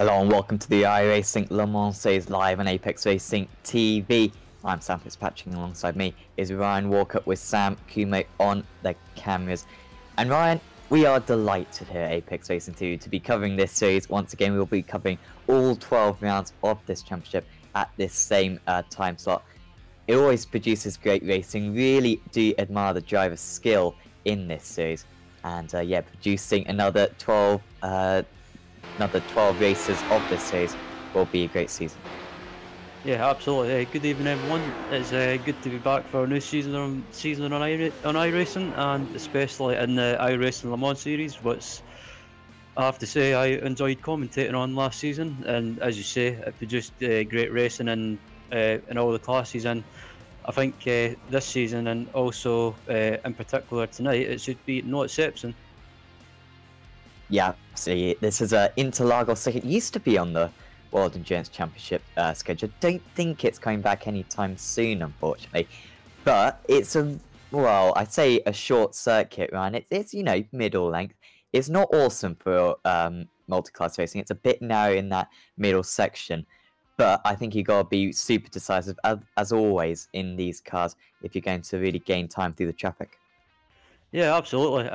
Hello and welcome to the iRacing Le Mans Series live on Apex Racing TV. I'm Sam Fitzpatrick, and alongside me is Ryan Walker with Samuli Kumo on the cameras. And Ryan, we are delighted here at Apex Racing 2 to be covering this series. Once again, we will be covering all 12 rounds of this championship at this same time slot. It always produces great racing. Really do admire the driver's skill in this series. And yeah, producing another 12 races of this series will be a great season. Yeah, absolutely. Good evening, everyone. It's good to be back for a new season on iRacing, and especially in the iRacing Le Mans series, which I have to say I enjoyed commentating on last season. And as you say, it produced great racing in all the classes. And I think this season, and also in particular tonight, it should be no exception. Yeah, see, this is a Interlagos circuit. It used to be on the World Endurance Championship schedule. Don't think it's coming back anytime soon, unfortunately. But it's well, I'd say a short circuit, right? It's you know, middle length. It's not awesome for multi-class racing. It's a bit narrow in that middle section. But I think you gotta be super decisive, as always, in these cars if you're going to really gain time through the traffic. Yeah, absolutely.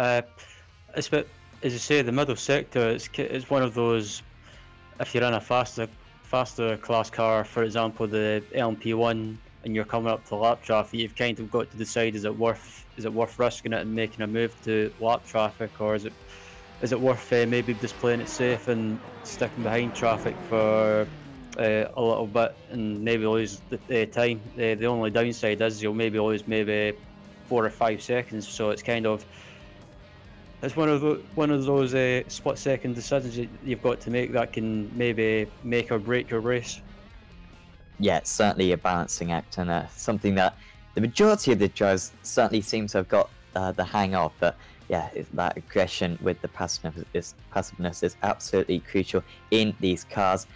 As you say, the middle sector it's one of those. If you're in a faster class car, for example, the LMP1, and you're coming up to lap traffic, you've kind of got to decide: is it worth risking it and making a move to lap traffic, or is it worth maybe just playing it safe and sticking behind traffic for a little bit and maybe lose the time. The only downside is you'll maybe lose maybe 4 or 5 seconds. So it's kind of one of those split-second decisions you've got to make that can maybe make or break your race. Yeah, it's certainly a balancing act, and something that the majority of the drivers certainly seem to have got the hang of. But yeah, that aggression with the passiveness is absolutely crucial in these cars.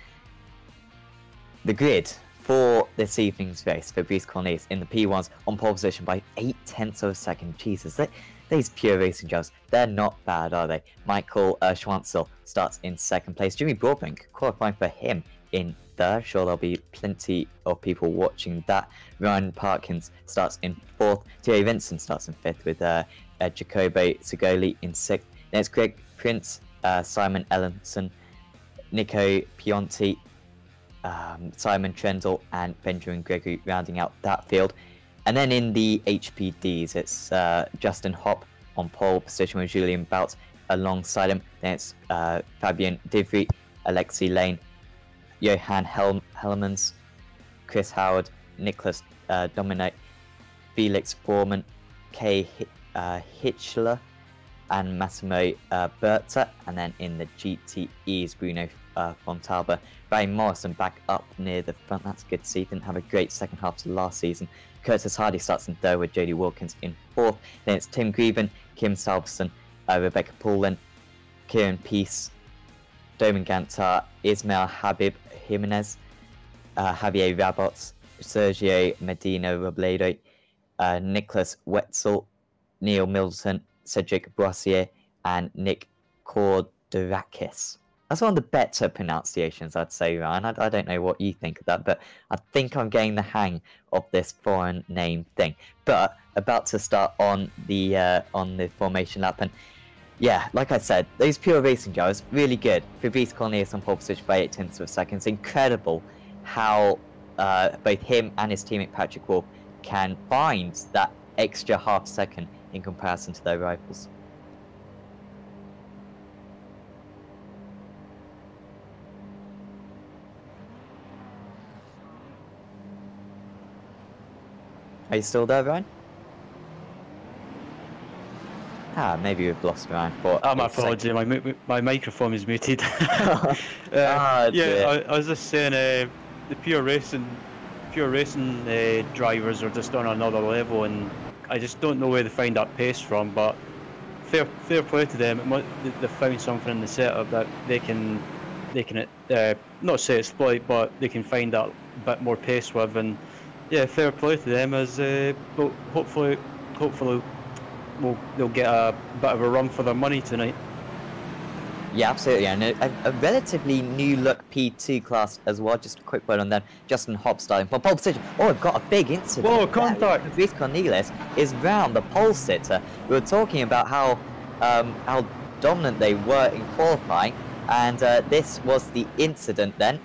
The grid for this evening's race for Brice Cornelius in the P1s on pole position by 0.8 of a second. Jesus, these pure racing drivers, they're not bad, are they? Michael Schwanzel starts in second place. Jimmy Broadbank qualifying for him in third. Sure, there'll be plenty of people watching that. Ryan Parkins starts in fourth. Thierry Vincent starts in fifth with Jacobo Segoli in sixth. Then it's Greg Prince, Simon Ellenson, Nico Pionti, Simon Trendle and Benjamin Gregory rounding out that field. And then in the HPDs, it's Justin Hopp on pole position with Julian Bout alongside him. Then it's Fabien Divry, Alexi Lane, Johan Helmans, Chris Howard, Nicholas Dominic, Felix Borman, Kay Hitchler, and Massimo Berta. And then in the GTEs, Bruno Fontalba, Barry Morrison back up near the front. That's good to see. Didn't have a great second half to last season. Curtis Hardy starts in third with Jody Wilkins in fourth. Then it's Tim Grieven, Kim Salverson, Rebecca Poulin, Kieran Peace, Doman Gantar, Ismail Habib Jimenez, Javier Rabots, Sergio Medina Robledo, Nicholas Wetzel, Neil Middleton, Cedric Boissier, and Nick Kordorakis. That's one of the better pronunciations, I'd say, Ryan. I don't know what you think of that, but I think I'm getting the hang of this foreign name thing. But about to start on the formation lap, and yeah, like I said, those pure racing drivers, really good. Fabrice Cornelius on pole position by 0.8 of a second. It's incredible how both him and his teammate Patrick Wolf can find that extra half second in comparison to their rivals. Are you still there, Ryan? Maybe we've lost Ryan. My apologies, my microphone is muted. Yeah, I was just saying the pure racing drivers are just on another level, and I just don't know where they find that pace from. But fair play to them. They've found something in the setup that they can not say exploit, but they can find that bit more pace with. And yeah, fair play to them. As but hopefully they'll get a bit of a run for their money tonight. Yeah, absolutely, and a relatively new look P2 class as well. Just a quick word on them. Justin Hobbs starting for pole position. Oh, we've got a big incident. Whoa, contact! Fabrice Cornelis is round the pole sitter. We were talking about how dominant they were in qualifying, and this was the incident then.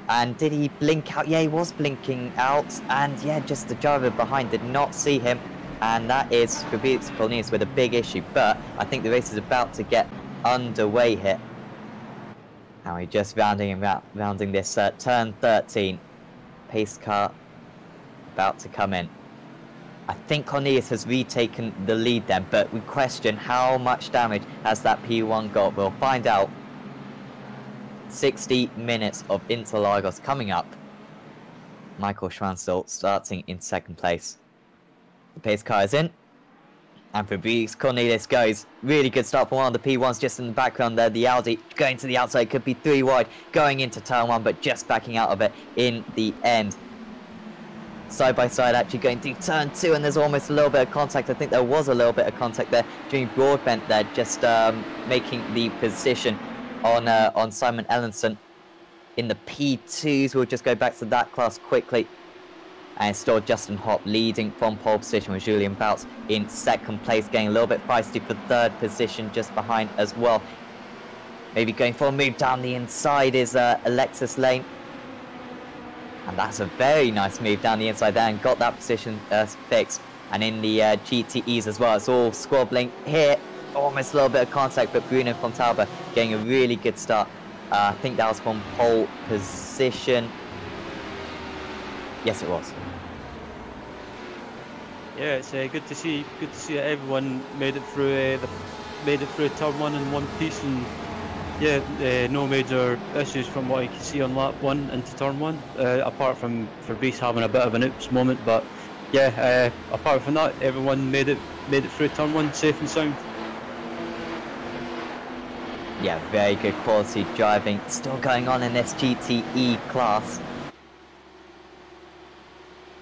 And did he blink out? Yeah, he was blinking out, and yeah, just the driver behind did not see him, and that is Fabrice Cornelis with a big issue. But I think the race is about to get underway here. Now we're just rounding this turn 13. Pace car about to come in. I think Cornelius has retaken the lead then, but we question how much damage has that P1 got. We'll find out. 60 minutes of Interlagos coming up. Michael Schwanzel starting in second place. The pace car is in. And Fabrice Cornelis goes. Really good start for one of the P1s just in the background there. The Audi going to the outside, could be 3 wide, going into turn 1, but just backing out of it in the end. Side by side actually going through turn 2, and there's almost a little bit of contact. I think there was a little bit of contact there. Jimmy Broadbent there just making the position on Simon Ellenson in the P2s. We'll just go back to that class quickly. And still Justin Hopp leading from pole position with Julian Bouts in second place, getting a little bit feisty for third position just behind as well. Maybe going for a move down the inside is Alexis Lane. And that's a very nice move down the inside there and got that position fixed. And in the GTEs as well, it's all squabbling here. Almost a little bit of contact, but Bruno Fontalba getting a really good start. I think that was from pole position. Yes, it was. Yeah, it's good to see that everyone made it through turn 1 in one piece, and yeah, no major issues from what I can see on lap 1 into turn 1, apart from Fabrice having a bit of an oops moment. But yeah, apart from that, everyone made it through turn 1 safe and sound. Yeah, very good quality driving still going on in this GTE class.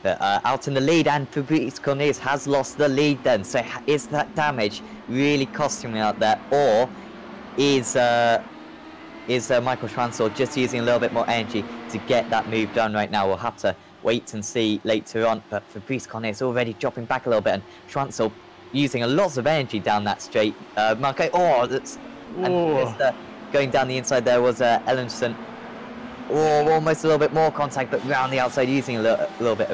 But out in the lead, and Fabrice Cornelis has lost the lead then. So is that damage really costing me out there, or is Michael Schwanzel just using a little bit more energy to get that move done right now? We'll have to wait and see later on. But Fabrice Cornelis already dropping back a little bit, and Schwanzel using a lot of energy down that straight. Marco, going down the inside there was Ellenson. Oh, almost a little bit more contact, but round the outside using a little bit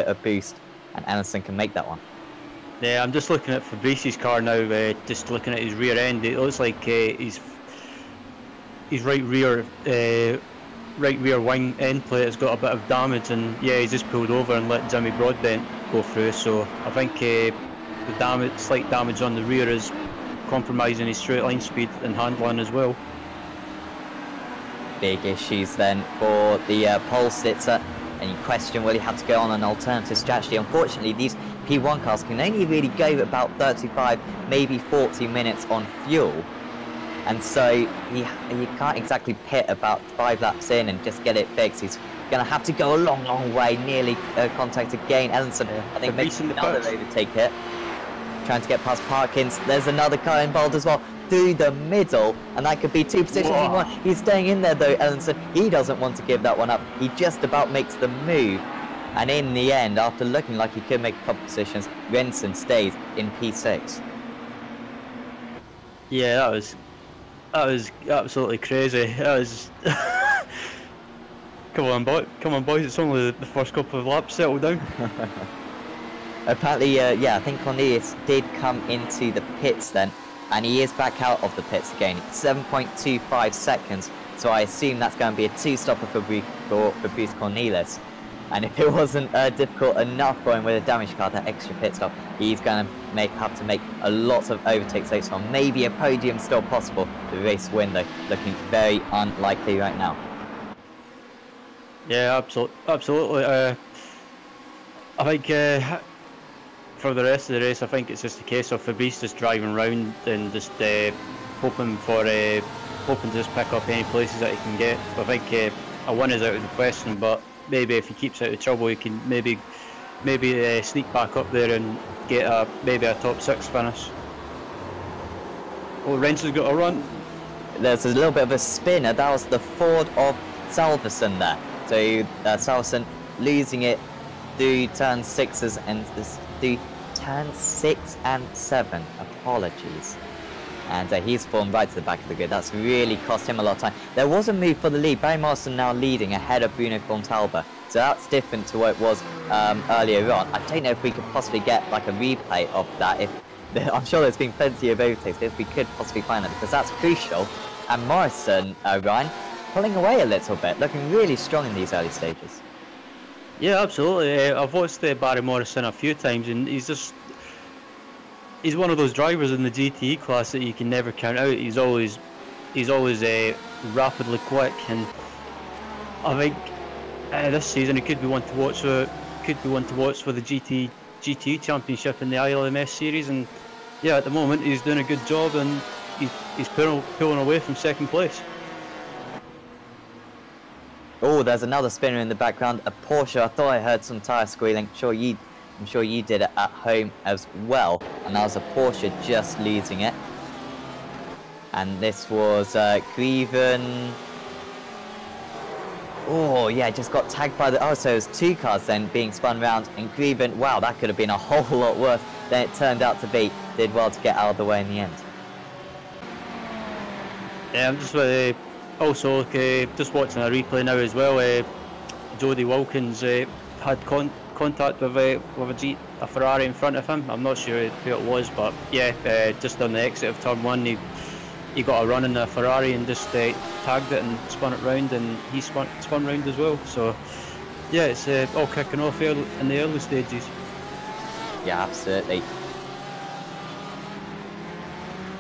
of boost, and Ellenson can make that one. Yeah, I'm just looking at Fabrice's car now. Just looking at his rear end, it looks like his right rear wing end plate has got a bit of damage, and yeah, he's just pulled over and let Jimmy Broadbent go through. So I think the slight damage on the rear is compromising his straight line speed and handling as well. Big issues then for the pole sitter, and you question whether he had to go on an alternative strategy. Unfortunately, these P1 cars can only really go about 35, maybe 40 minutes on fuel, and so he can't exactly pit about 5 laps in and just get it fixed. He's going to have to go a long way, nearly contact again. Ellenson, I think, making another overtake hit, trying to get past Parkins. There's another car involved as well, through the middle, and that could be 2 positions in one. He's staying in there though, Ellenson. He doesn't want to give that one up. He just about makes the move, and in the end, after looking like he could make a couple positions, Renson stays in P6. Yeah, that was absolutely crazy. That was come on boys, it's only the first couple of laps. Settle down. Apparently, yeah, I think Cornelius did come into the pits then, and he is back out of the pits again. It's 7.25 seconds, so I assume that's going to be a 2-stopper for Fabrice Cornelis. And if it wasn't difficult enough for him with a damaged car, that extra pit stop, he's going to have to make a lot of overtakes later on. Maybe a podium still possible. The race win, though, looking very unlikely right now. Yeah, absolutely. I think for the rest of the race, I think it's just a case of Fabrice just driving around and just hoping to just pick up any places that he can get. I think a win is out of the question, but maybe if he keeps out of trouble, he can maybe sneak back up there and get maybe a top 6 finish. Oh, Rens has got a run. There's a little bit of a spinner. That was the Ford of Salverson there. So Salverson losing it through turn 6s and through turn 6 and 7. Apologies. And he's fallen right to the back of the grid. That's really cost him a lot of time. There was a move for the lead. Barry Morrison now leading ahead of Bruno Fontalba. So that's different to what it was earlier on. I don't know if we could possibly get like a replay of that. I'm sure there's been plenty of overtakes, but if we could possibly find that, because that's crucial. And Morrison, Ryan, pulling away a little bit, looking really strong in these early stages. Yeah, absolutely. I've watched Barry Morrison a few times, and he's one of those drivers in the GTE class that you can never count out. He's always rapidly quick, and I think this season it could be one to watch for the GTE Championship in the ILMS series. And yeah, at the moment he's doing a good job, and he's pulling away from second place. Oh, there's another spinner in the background, a Porsche. I thought I heard some tyre squealing. I'm sure you did it at home as well. And that was a Porsche just losing it. And this was Grieven. Oh, yeah, just got tagged by the... Oh, so it was 2 cars then being spun round. And Grieven, wow, that could have been a whole lot worse than it turned out to be. Did well to get out of the way in the end. Yeah, I'm just also just watching a replay now as well. Jody Wilkins had contact with a Ferrari in front of him. I'm not sure who it was, but yeah, just on the exit of turn 1, he got a run in the Ferrari and just tagged it and spun it round, and he spun round as well. So yeah, it's all kicking off in the early stages. Yeah, absolutely.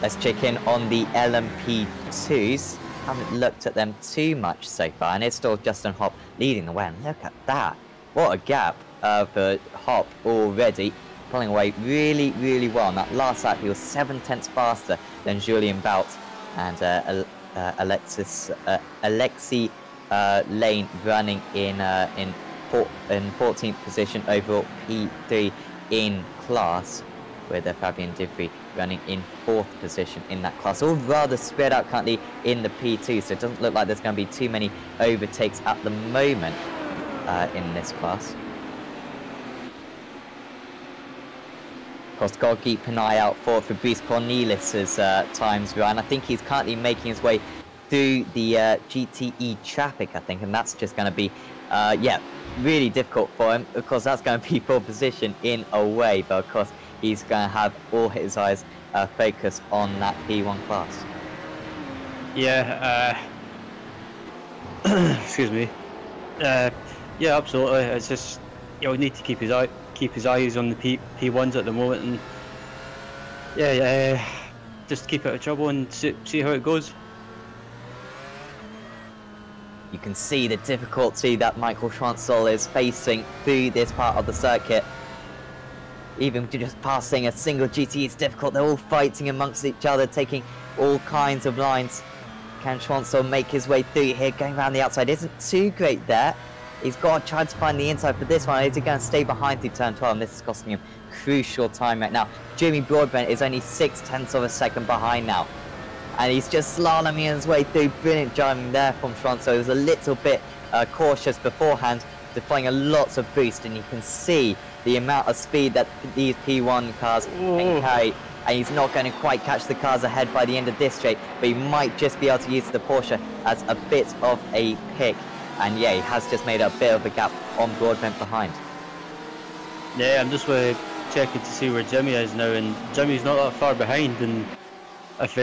Let's check in on the LMP2s. Haven't looked at them too much so far, and it's still Justin Hop leading the way. And look at that. What a gap for Hop already. Pulling away really, really well. In that last lap, he was 7/10 faster than Julian Bout and Alexi Lane running in 14th position overall, P3 in class, with Fabian Divry running in 4th position in that class. All rather spread out currently in the P2, so it doesn't look like there's going to be too many overtakes at the moment in this class. Of course, got to keep an eye out for Fabrice Cornelis's times, Ryan. I think he's currently making his way through the GTE traffic, I think, and that's just going to be, yeah, really difficult for him. Of course, that's going to be pole position in a way, but of course, he's going to have all his eyes focused on that P1 class. Yeah, excuse me. Yeah, absolutely. It's just, you know, need to keep his eyes on the P1s at the moment, and yeah, just keep out of trouble and see how it goes. You can see the difficulty that Michael Schwanzl is facing through this part of the circuit. Even just passing a single GT is difficult. They're all fighting amongst each other, taking all kinds of lines. Can Schwanzl make his way through here? Going around the outside isn't too great there. He's got to try to find the inside for this one. Is he going to stay behind through turn 12? And this is costing him crucial time right now. Jamie Broadbent is only 0.6 of a second behind now. And he's just slaloming his way through. Brilliant driving there from Schwanzl. He was a little bit cautious beforehand, deploying a lots of boost, and you can see the amount of speed that these P1 cars can carry. And he's not going to quite catch the cars ahead by the end of this straight, but he might just be able to use the Porsche as a bit of a pick. And yeah, he has just made a bit of a gap on Broadbent behind. Yeah, I'm just checking to see where Jimmy is now, and Jimmy's not that far behind. And if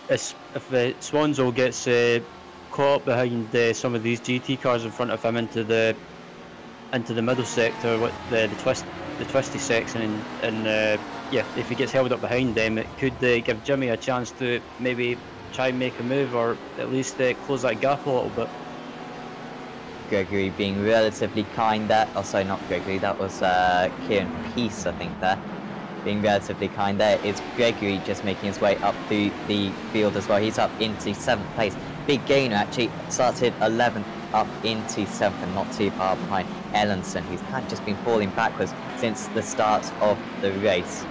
Schwanzl gets caught behind some of these GT cars in front of him into the middle sector, the twisty section, and yeah, if he gets held up behind them, it could give Jimmy a chance to maybe try and make a move, or at least close that gap a little bit. Gregory being relatively kind there. Oh, sorry, not Gregory. That was Kieran Peace, I think, there. Being relatively kind there is Gregory, just making his way up through the field as well. He's up into 7th place. Big gainer, actually. Started 11th up into 7th, and not too far behind Ellenson, who's kind of just been falling backwards since the start of the race.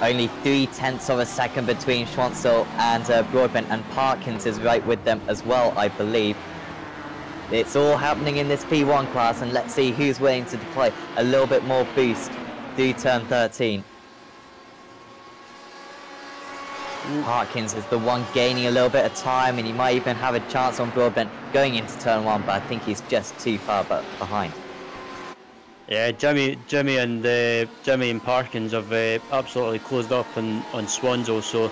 Only 0.3 of a second between Schwanzel and Broadbent, and Parkins is right with them as well, I believe. It's all happening in this P1 class, and let's see who's willing to deploy a little bit more boost through turn 13. Parkins is the one gaining a little bit of time, and he might even have a chance on Broadbent going into turn 1, but I think he's just too far behind. Yeah, Jimmy and Parkins have absolutely closed up on Schwanzel, so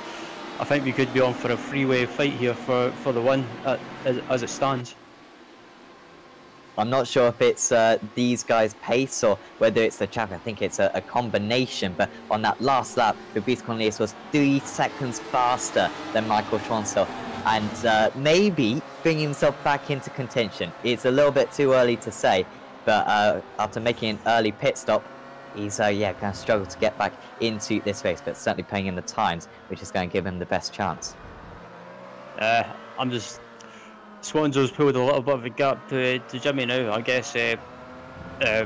I think we could be on for a three-way fight here for the win as it stands. I'm not sure if it's these guys' pace or whether it's the track. I think it's a combination, but on that last lap, Fabrice Cornelius was 3 seconds faster than Michael Schwanzel, and maybe bringing himself back into contention. It's a little bit too early to say, but after making an early pit stop, he's going to struggle to get back into this race, but certainly playing in the times, which is going to give him the best chance. Schwanzel's pulled a little bit of a gap to Jimmy now, I guess,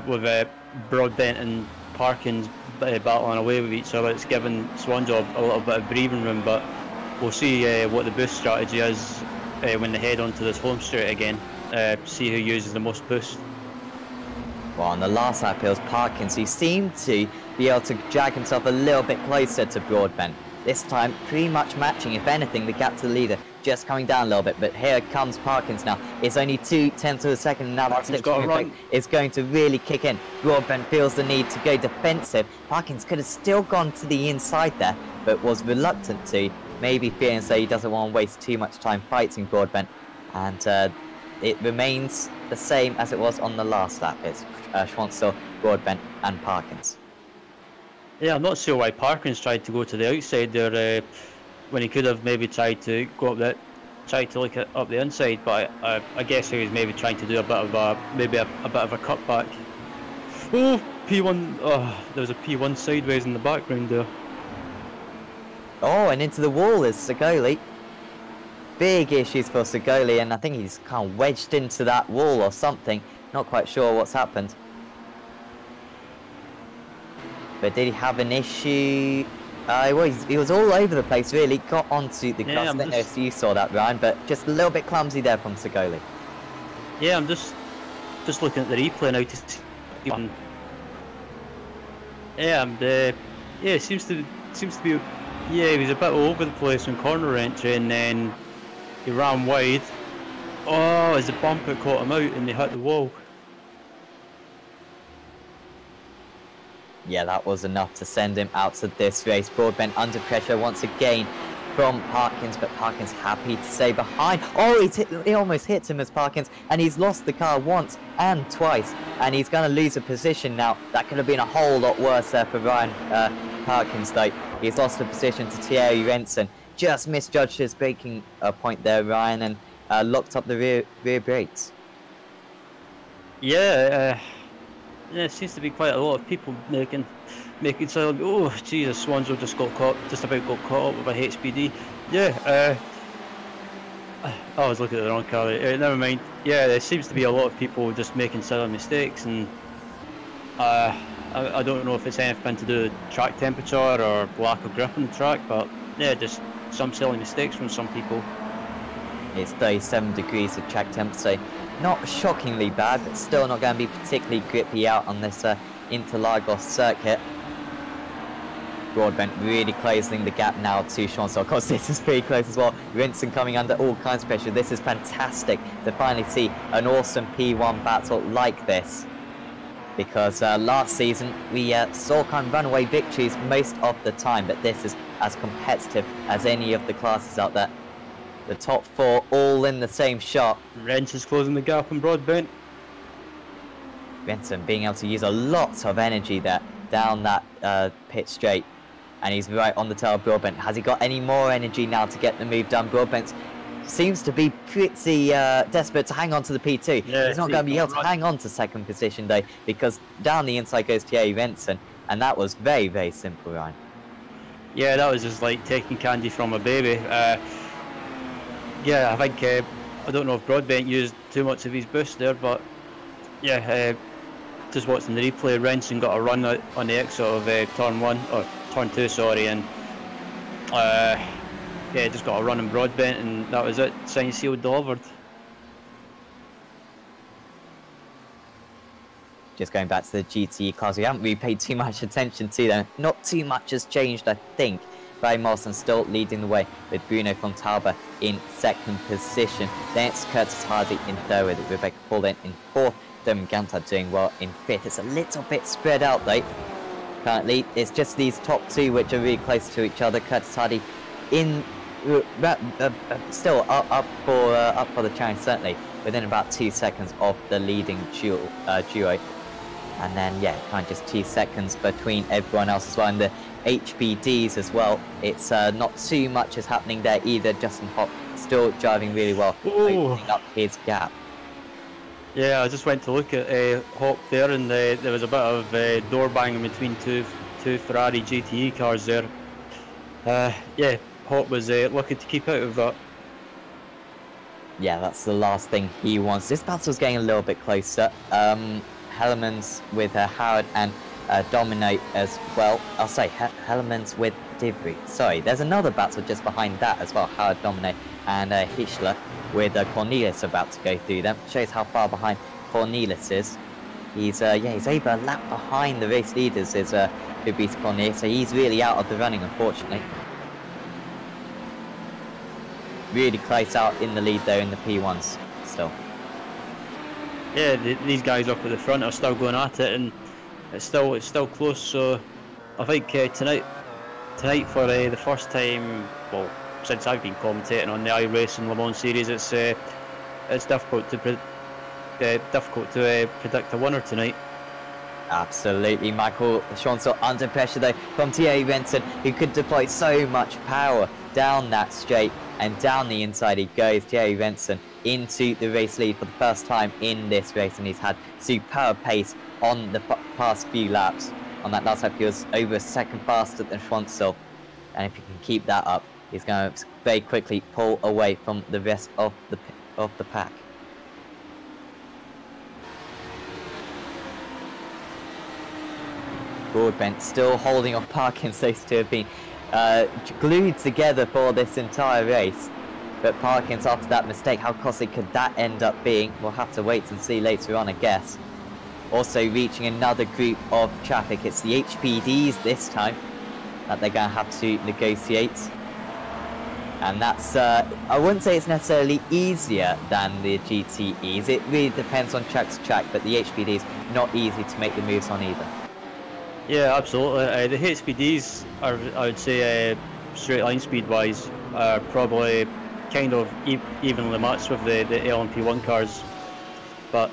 with Broadbent and Parkins battling away with each other. It's given Schwanzel a little bit of breathing room, but we'll see what the boost strategy is when they head onto this home straight again, see who uses the most boost. Well, on the last lap, it was Parkins who seemed to be able to drag himself a little bit closer to Broadbent. This time, pretty much matching, if anything, the gap to the leader, just coming down a little bit. But here comes Parkins now. It's only 0.2 of a second, and now that slipstream effect is going to really kick in. Broadbent feels the need to go defensive. Parkins could have still gone to the inside there, but was reluctant to, maybe fearing so he doesn't want to waste too much time fighting Broadbent. And it remains the same as it was on the last lap. It's Schwanzel, Broadbent, and Parkins. Yeah, I'm not sure why Parkins tried to go to the outside there when he could have maybe tried to go up that, tried to look up the inside. But I guess he was maybe trying to do a bit of a bit of a cutback. Oh, P1! Oh, there was a P1 sideways in the background there. Oh, and into the wall is Segoli. Big issues for Segoli, and I think he's kind of wedged into that wall or something. Not quite sure what's happened. But did he have an issue? Well, he was all over the place, really. Got onto the grass. I don't know if you saw that, Ryan, but just a little bit clumsy there from Segoli. Yeah, I'm just looking at the replay now to see. It seems to be. Yeah, he was a bit all over the place on corner entry, and then he ran wide. Oh, as the bumper caught him out, and they hit the wall. Yeah, that was enough to send him out to this race. Broadbent under pressure once again from Parkins, but Parkins happy to stay behind. Oh, he almost hit him as Parkins, and he's lost the car once and twice, and he's going to lose a position now. That could have been a whole lot worse there for Ryan Parkins, though. He's lost the position to Thierry Renson. Just misjudged his braking point there, Ryan, and locked up the rear brakes. Yeah, it seems to be quite a lot of people making silent. Oh, Jesus, Schwanzel just about got caught up with a HPD. Yeah, I was looking at the wrong car. Never mind. Yeah, there seems to be a lot of people just making silly mistakes, and I don't know if it's anything to do with track temperature or lack of grip on the track, but yeah, just some silly mistakes from some people. It's 37 degrees of track temperature. Not shockingly bad, but still not going to be particularly grippy out on this Interlagos circuit. Broadbent really closing the gap now to Schwanzel. Of course, this is pretty close as well. Renson coming under all kinds of pressure. This is fantastic to finally see an awesome P1 battle like this. Because last season, we saw kind of runaway victories most of the time, but this is as competitive as any of the classes out there. The top four all in the same shot. Renson's closing the gap on Broadbent. Renson being able to use a lot of energy there down that pit straight. And he's right on the tail of Broadbent. Has he got any more energy now to get the move done? Broadbent seems to be pretty desperate to hang on to the P2. Yeah, he's not going to be able to hang on to second position though, because down the inside goes Thierry Renson. And that was very, very simple, Ryan. Yeah, that was just like taking candy from a baby. Yeah, I think I don't know if Broadbent used too much of his boost there, but yeah, just watching the replay, Renson got a run out on the exit of turn 1, or turn 2, sorry, and yeah, just got a run in Broadbent, and that was it. Signed, sealed, delivered. Just going back to the GTE cars, we haven't really paid too much attention to them. Not too much has changed, I think. Barry Morrison still leading the way with Bruno Fontalba in 2nd position. Then it's Curtis Hardy in 3rd with Rebecca Paulin in 4th. Dermot Gantard doing well in 5th. It's a little bit spread out though. Currently, it's just these top 2 which are really close to each other. Curtis Hardy in still up for the challenge, certainly within about 2 seconds of the leading duo. And then, yeah, kind of just 2 seconds between everyone else as well. And the HPDs as well, it's not too much is happening there either. Justin Hopp still driving really well, opening up his gap. Yeah, I just went to look at Hopp there, and there was a bit of door banging between two Ferrari GTE cars there. Yeah, Hopp was looking to keep out of that. Yeah, that's the last thing he wants. This battle's getting a little bit closer. Hellemans with Howard and Domino as well. I'll say Hellemans with Divry. Sorry, there's another battle just behind that as well. Howard, Domino and Hischler with Cornelius about to go through them. Shows how far behind Cornelius is. He's he's able a lap behind the race leaders is Fabrice Cornelius, so he's really out of the running, unfortunately. Really close out in the lead though in the P1s still. Yeah, these guys up at the front are still going at it, and it's still close. So I think tonight for the first time, well, since I've been commentating on the iRacing Le Mans series, it's difficult to predict a winner tonight. Absolutely, Michael Schwanzel under pressure though from Thierry Renson, who could deploy so much power down that straight, and down the inside he goes. Thierry Renson into the race lead for the first time in this race, and he's had superb pace on the past few laps. On that last lap he was over a second faster than Schwanzel, and if he can keep that up, he's going to very quickly pull away from the rest of the pack. Broadbent still holding off Parkins. Those two have been glued together for this entire race. But Parkins, after that mistake, how costly could that end up being? We'll have to wait and see later on, I guess. Also reaching another group of traffic. It's the HPDs this time that they're going to have to negotiate. And that's, I wouldn't say it's necessarily easier than the GTEs. It really depends on track to track, but the HPDs, not easy to make the moves on either. Yeah, absolutely. The HPDs are, I would say, straight line speed wise, are probably kind of evenly matched with the LMP1 cars. But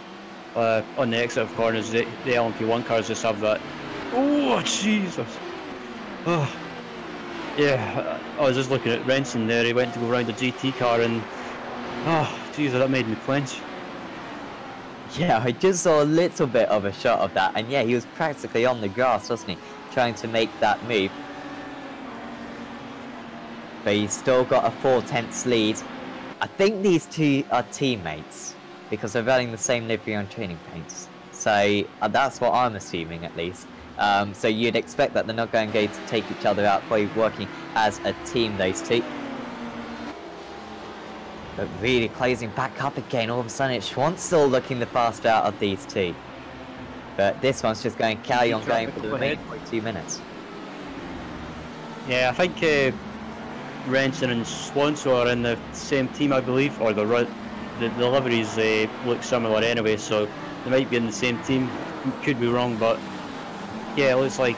on the exit of corners, the LMP1 cars just have that. Oh, Jesus! Oh. Yeah, I was just looking at Renson there. He went to go around a GT car, and oh, Jesus, that made me clench. Yeah, I just saw a little bit of a shot of that, and yeah, he was practically on the grass, wasn't he, trying to make that move. But he's still got a 4/10 lead. I think these two are teammates, because they're wearing the same livery on training paints. So that's what I'm assuming, at least. So you'd expect that they're not going to take each other out, probably working as a team, those two. But really closing back up again. All of a sudden, it's Schwanzel looking the faster out of these two. But this one's just going to carry on going for the remaining 2 minutes. Yeah, I think Renson and Schwanzel are in the same team, I believe, or the liveries look similar anyway, so they might be in the same team. Could be wrong, but yeah, it looks like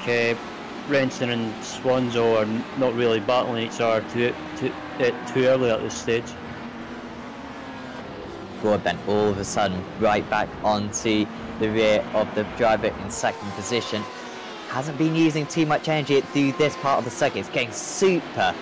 Renson and Schwanzel are not really battling each other too early at this stage. Broadbent all of a sudden right back onto the rear of the driver in 2nd position. Hasn't been using too much energy through this part of the circuit. It's getting super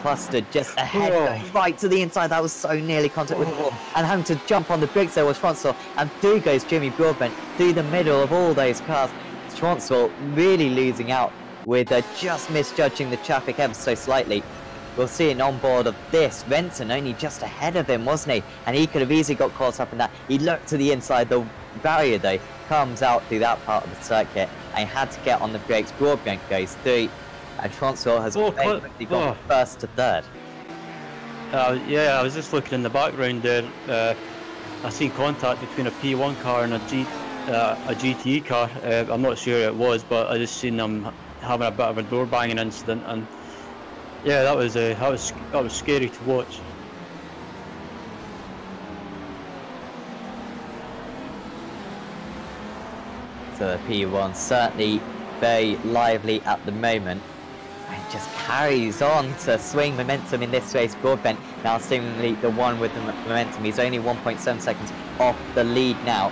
clustered just ahead, right to the inside. That was so nearly contact with the wall, and having to jump on the brakes there was Schwanzel, and through goes Jimmy Broadbent through the middle of all those cars. Schwanzel really losing out with just misjudging the traffic ever so slightly. We'll see an onboard of this. Renson only just ahead of him, wasn't he? And he could have easily got caught up in that. He looked to the inside. The barrier though comes out through that part of the circuit. I had to get on the brakes. Broadbent goes through, and Schwanzell has basically gone first to third. Yeah, I was just looking in the background there. I seen contact between a P1 car and a GTE car. I'm not sure it was, but I just seen them having a bit of a door banging incident, and yeah, that was scary to watch. So the P1 certainly very lively at the moment. And just carries on to swing momentum in this race. Broadbent now seemingly the one with the momentum. He's only 1.7 seconds off the lead now.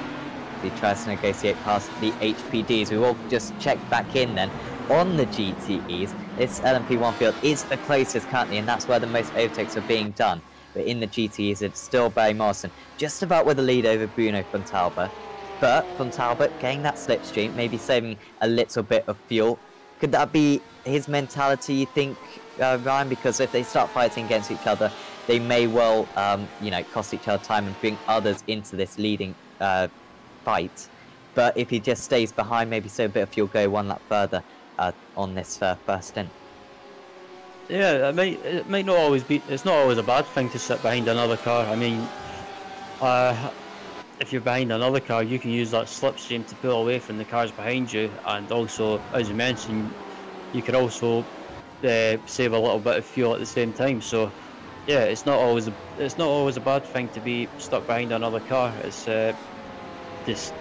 He tries to negotiate past the HPDs. We will just check back in then on the GTEs. This LMP1 field is the closest currently, and that's where the most overtakes are being done. But in the GTEs, it's still Barry Morrison, just about with the lead over Bruno Fontalba. But Fontalba getting that slipstream, maybe saving a little bit of fuel. Could that be his mentality, you think, Ryan? Because if they start fighting against each other, they may well, you know, cost each other time and bring others into this leading fight. But if he just stays behind, maybe save a bit of fuel, go one lap further on this first stint. Yeah, it might not always be. It's not always a bad thing to sit behind another car. I mean, if you're behind another car, you can use that slipstream to pull away from the cars behind you, and also, as you mentioned, you could also save a little bit of fuel at the same time. So, yeah, it's not always a bad thing to be stuck behind another car. It's just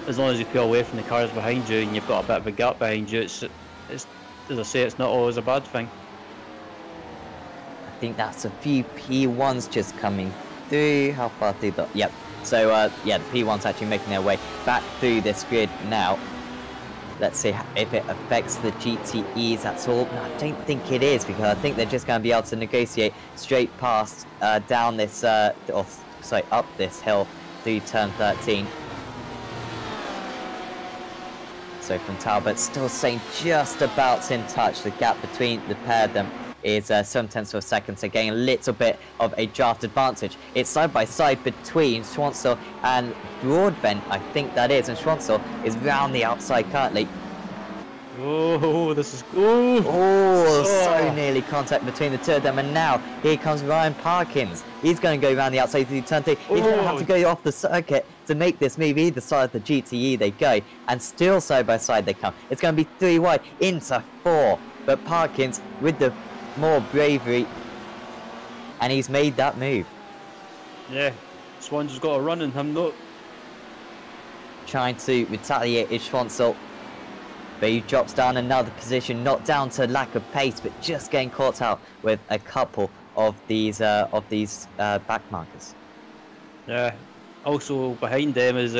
as long as you pull away from the cars behind you and you've got a bit of a gap behind you, it's as I say, it's not always a bad thing. I think that's a few P1s just coming through. How far through the... Yep. So, yeah, the P1's actually making their way back through this grid now. Let's see if it affects the GTEs at all. No, I don't think it is, because I think they're just going to be able to negotiate straight past down this, up this hill through turn 13. So from Talbot still staying just about in touch. The gap between the pair of them is 0.7 of a second, so getting a little bit of a draft advantage. It's side by side between Schwanzell and Broadbent, I think that is, and Schwanzell is round the outside currently. Oh, this is... So nearly contact between the two of them, and now here comes Ryan Parkins. He's going to go around the outside through turn 3. He's going to have to go off the circuit to make this move. Either side of the GTE they go, and still side by side they come. It's going to be 3 wide into 4, but Parkins with the more bravery, and he's made that move. Yeah, Swan's got a run in him though. Trying to retaliate is Schwanzell, but he drops down another position, not down to lack of pace, but just getting caught out with a couple of these back markers. Yeah. Also behind them is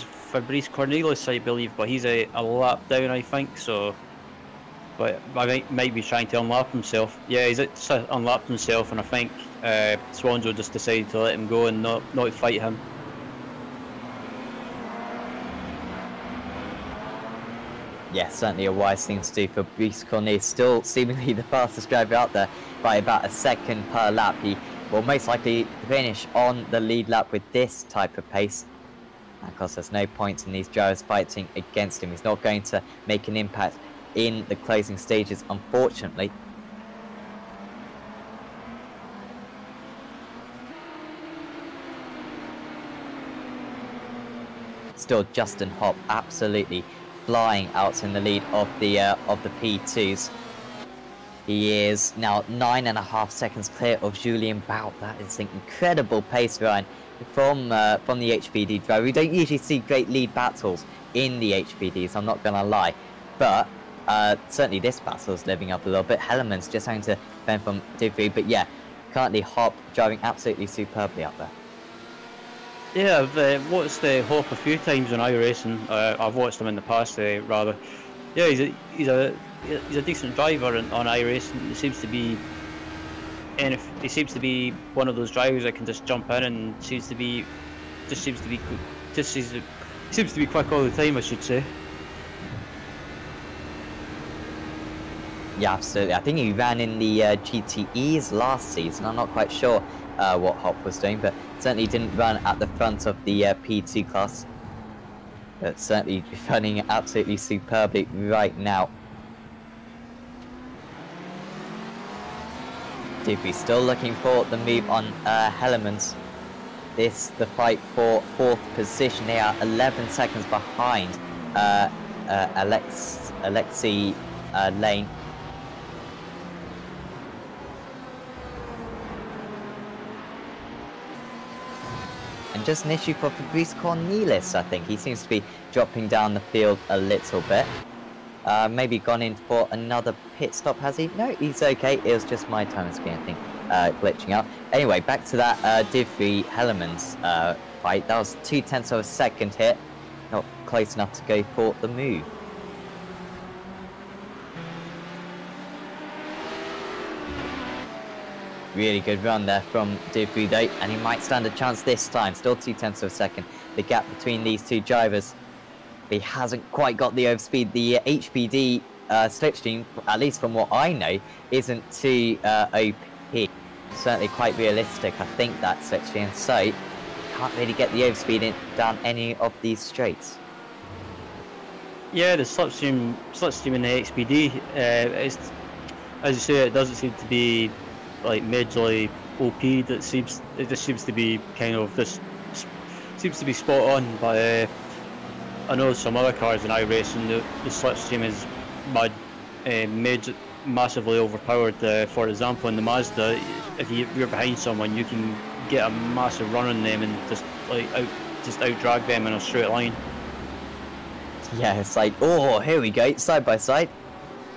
Fabrice Cornelis, I believe, but he's a lap down, I think. So. But I might be trying to unlap himself. Yeah, he's unlapped himself, and I think Swanzo just decided to let him go and not fight him. Yeah, certainly a wise thing to do for Fabrice Cornet. Still seemingly the fastest driver out there by about a second per lap. He will most likely finish on the lead lap with this type of pace. Of course, there's no point in these drivers fighting against him. He's not going to make an impact in the closing stages, unfortunately. Still Justin Hopp absolutely flying out in the lead of the P2s. He is now 9.5 seconds clear of Julien Bout. That is an incredible pace run from the HPD driver. We don't usually see great lead battles in the HPDs, I'm not gonna lie, but certainly this battle is living up a little bit. Hellerman's just having to defend from Divry, but yeah, currently Hopp driving absolutely superbly up there. Yeah, I've watched Hopp a few times on iRacing. I've watched him in the past, rather. Yeah, he's a decent driver on iRacing. He seems to be, he seems to be one of those drivers that can just jump in and seems to be quick all the time, I should say. Yeah, absolutely. I think he ran in the GTEs last season. I'm not quite sure what Hopp was doing, but Certainly didn't run at the front of the P2 class, but certainly running absolutely superbly right now. Duffy still looking for the move on Hellemans. This the fight for 4th position. They are 11 seconds behind Alexei Lane. And just an issue for Fabrice Cornelis, I think. He seems to be dropping down the field a little bit. Maybe gone in for another pit stop, has he? No, he's okay. It was just my time screen, I think, glitching out. Anyway, back to that Divry Hellemans fight. That was 0.2 of a second hit. Not close enough to go for the move. Really good run there from Divry though, and he might stand a chance this time. Still 0.2 of a second. The gap between these two drivers. He hasn't quite got the overspeed. The HPD slipstream, at least from what I know, isn't too OP. Certainly quite realistic, I think, that slipstream. So, can't really get the overspeed down any of these straights. Yeah, the slipstream in the HPD, as you say, it doesn't seem to be like majorly OP. It just seems to be kind of seems to be spot on, but. I know some other cars in iRacing, the slipstream is massively overpowered. For example, in the Mazda, if you're behind someone, you can get a massive run on them and just out drag them in a straight line. Yeah, it's like, oh, here we go, side by side.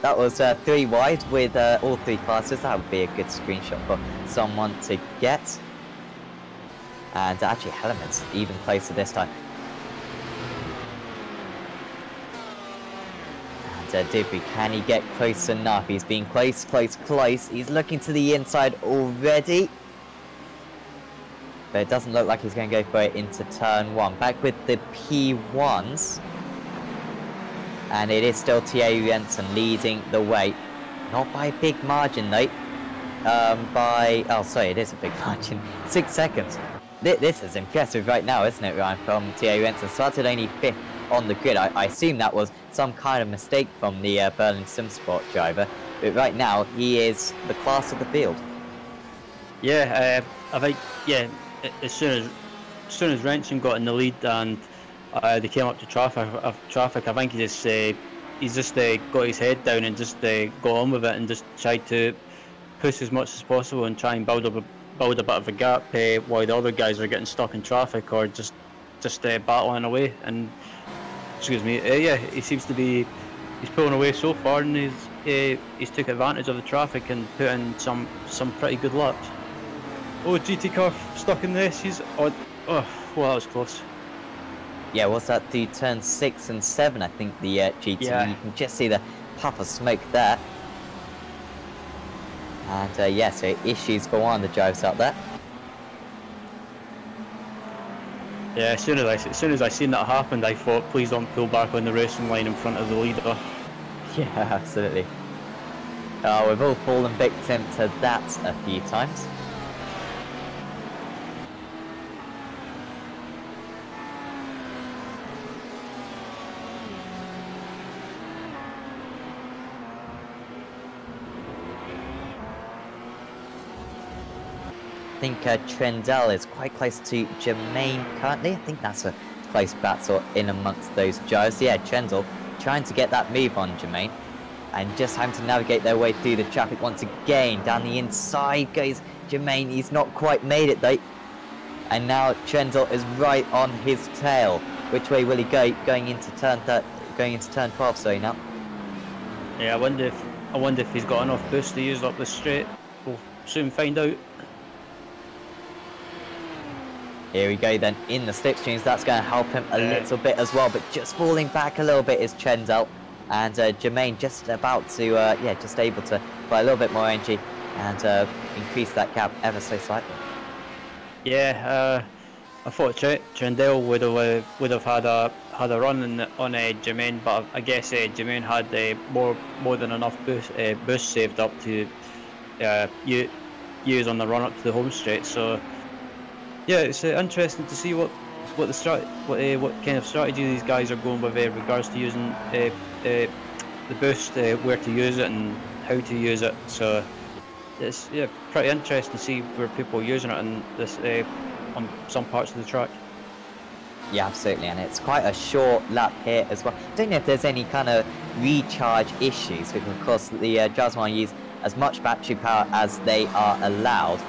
That was 3 wide with all 3 classes. That would be a good screenshot for someone to get. And actually, Hellemans even closer this time. Divry, can he get close enough? He's been close. He's looking to the inside already. But it doesn't look like he's going to go for it into turn 1. Back with the P1s. And it is still Thierry Renton leading the way. Not by a big margin though. Oh sorry, it is a big margin. 6 seconds. This is impressive right now, isn't it, Ryan, from Thierry Renton? Started only 5th on the grid. I assume that was some kind of mistake from the Berlin SimSport driver, but right now he is the class of the field. Yeah, I think as soon as Renton got in the lead and they came up to traffic, I think he's just got his head down and just got on with it and just tried to push as much as possible and try and build a bit of a gap while the other guys are getting stuck in traffic or just battling away. And excuse me, yeah, he seems to be pulling away so far, and he's took advantage of the traffic and put in some pretty good laps. Oh, GT car stuck in the S's. Oh, well, that was close. Yeah, what's that? Do turn 6 and 7? I think the GT. Yeah. You can just see the puff of smoke there. And yeah, so issues for one of the drivers out there. Yeah, as soon as I seen that happened, I thought, please don't pull back on the racing line in front of the leader. Yeah, absolutely. We've all fallen victim to that a few times. I think Trendell is quite close to Jermaine currently. I think that's a close battle in amongst those drivers. Yeah, Trendell trying to get that move on Jermaine and just having to navigate their way through the traffic once again. Down the inside goes Jermaine. He's not quite made it though. And now Trendell is right on his tail. Which way will he go? Going into turn 12, sorry now. Yeah, I wonder if he's got enough boost to use up the straight. We'll soon find out. Here we go then in the slipstreams. That's going to help him a little bit as well, but just falling back a little bit is Trendell, and Jermaine just about to just able to put a little bit more energy and increase that gap ever so slightly. Yeah, I thought Trendell would have had a run on Jermaine, but I guess Jermaine had more than enough boost saved up to use on the run up to the home straight. So Yeah, it's interesting to see what what kind of strategy these guys are going with regards to using the boost, where to use it and how to use it. So it's pretty interesting to see where people are using it in this on some parts of the track. Yeah, absolutely, and it's quite a short lap here as well. I don't know if there's any kind of recharge issues, because of course the drivers want to use as much battery power as they are allowed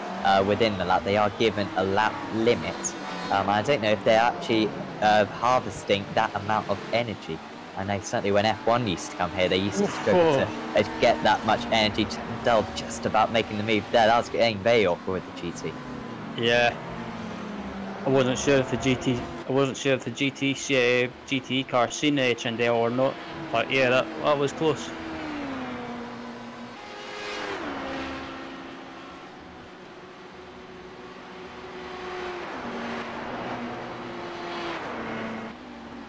within the lap. They are given a lap limit. I don't know if they're actually harvesting that amount of energy. I know certainly when F1 used to come here, they used to struggle to get that much energy. They'll just about making the move there. That was getting very awkward with the GT. Yeah, I wasn't sure if the GTE car seen the H&L or not, but yeah, that was close.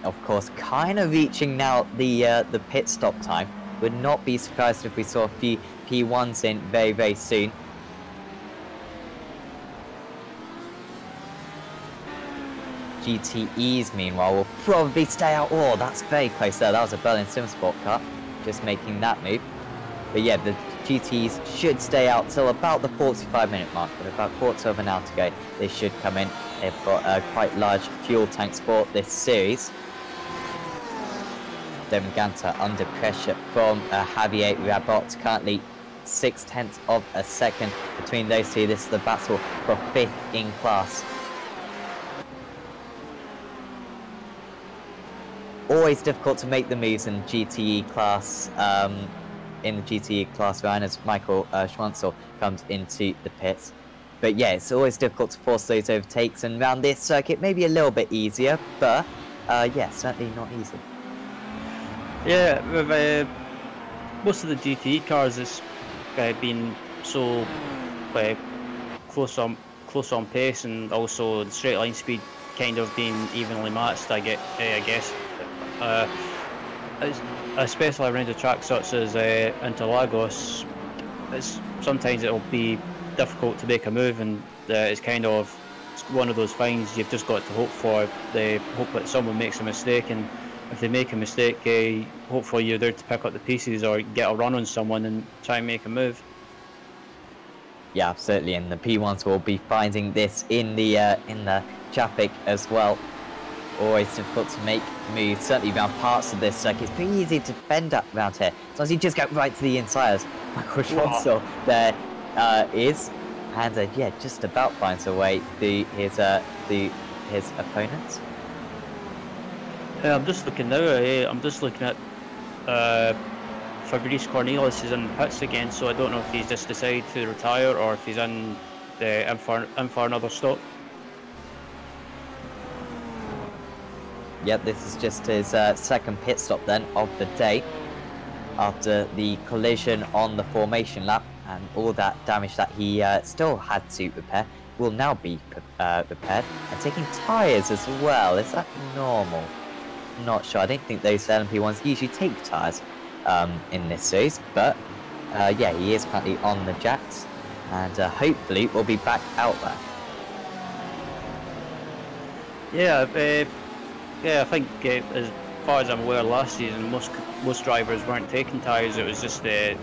Of course, kind of reaching now the pit stop time. Would not be surprised if we saw a few P1s in very, very soon. GTEs, meanwhile, will probably stay out. Oh, that's very close there. That was a Berlin Sim Sport car, just making that move. But yeah, the GTEs should stay out till about the 45-minute mark. With about a quarter of an hour to go, they should come in. They've got quite large fuel tanks for this series. Devin Ganter under pressure from Javier Rabot, currently 0.6 of a second between those two. This is the battle for 5th in class. Always difficult to make the moves in GTE class, Ryan, as Michael Schwanzel comes into the pits. But yeah, it's always difficult to force those overtakes, and around this circuit maybe a little bit easier, but yeah, certainly not easy. Yeah, with most of the GTE cars, it's been so close on pace, and also the straight line speed kind of being evenly matched. I guess, especially around a track such as Interlagos, sometimes it'll be difficult to make a move, and it's kind of one of those things you've just got to hope that someone makes a mistake, and if they make a mistake, hopefully you're there to pick up the pieces or get a run on someone and try and make a move. Yeah, absolutely, and the P1s will be finding this in the traffic as well. Always difficult to make moves, certainly around parts of this circuit. It's pretty easy to bend up around here, as long as you just go right to the inside, as Michael Schwanzel there is, and yeah, just about finds a way to his opponents. Yeah, I'm just looking now. I'm just looking at Fabrice Cornelis is in the pits again, so I don't know if he's just decided to retire or if he's in for another stop. Yep, this is just his second pit stop then of the day, after the collision on the formation lap, and all that damage that he still had to repair will now be repaired, and taking tyres as well. Is that normal? Not sure. I don't think those LMP1s usually take tyres in this series, but yeah, he is currently on the jacks, and hopefully we'll be back out there. Yeah, I think as far as I'm aware, last season most drivers weren't taking tyres. It was just the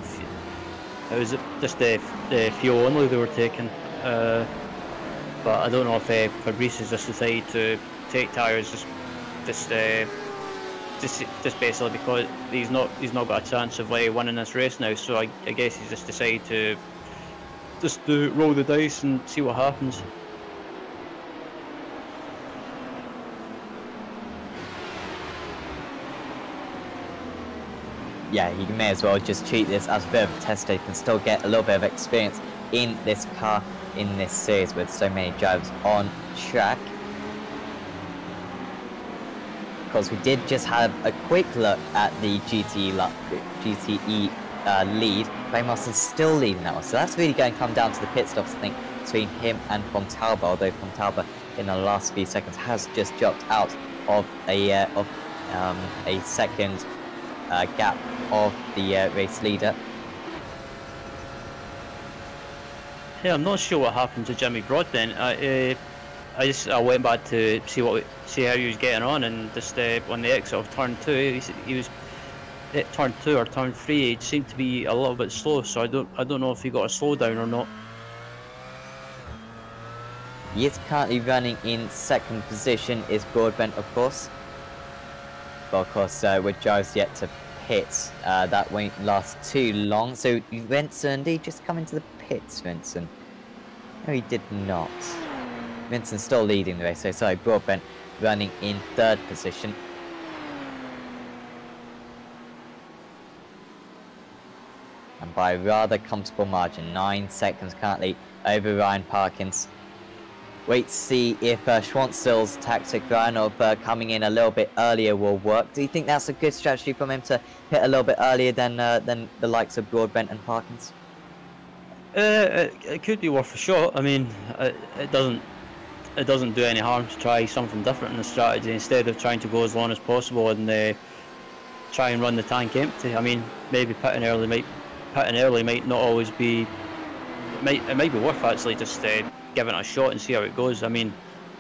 fuel only they were taking. But I don't know if Fabrice has just decided to take tyres just basically because he's not got a chance of winning this race now. So I guess he's just decided to just roll the dice and see what happens. Yeah, he may as well just treat this as a bit of a test. He can still get a little bit of experience in this car, in this series, with so many drivers on track. Of course, we did just have a quick look at the GTE lead. Ray Marston's still leading that one, so that's really going to come down to the pit stops, I think, between him and Fontalba, although Fontalba in the last few seconds has just dropped out of a second gap of the race leader. Yeah, I'm not sure what happened to Jimmy Broadbent. I went back to see how he was getting on, and just on the exit of turn 2, he was at turn 2 or turn 3. He seemed to be a little bit slow, so I don't know if he got a slowdown or not. He is currently running in 2nd position, is Broadbent, of course. But of course, with Giles yet to pit, that won't last too long. So Vincent, did he just come into the pits, Vincent? No, he did not. Vincent's still leading the race, so sorry, Broadbent running in 3rd position. And by a rather comfortable margin, 9 seconds currently over Ryan Parkins. Wait to see if Schwanzell's tactic, Ryan, of coming in a little bit earlier will work. Do you think that's a good strategy from him to hit a little bit earlier than the likes of Broadbent and Parkins? It could be worth a shot. I mean, it doesn't do any harm to try something different in the strategy instead of trying to go as long as possible and try and run the tank empty. I mean, maybe pitting early might not always be. It might be worth actually just giving it a shot and see how it goes. I mean,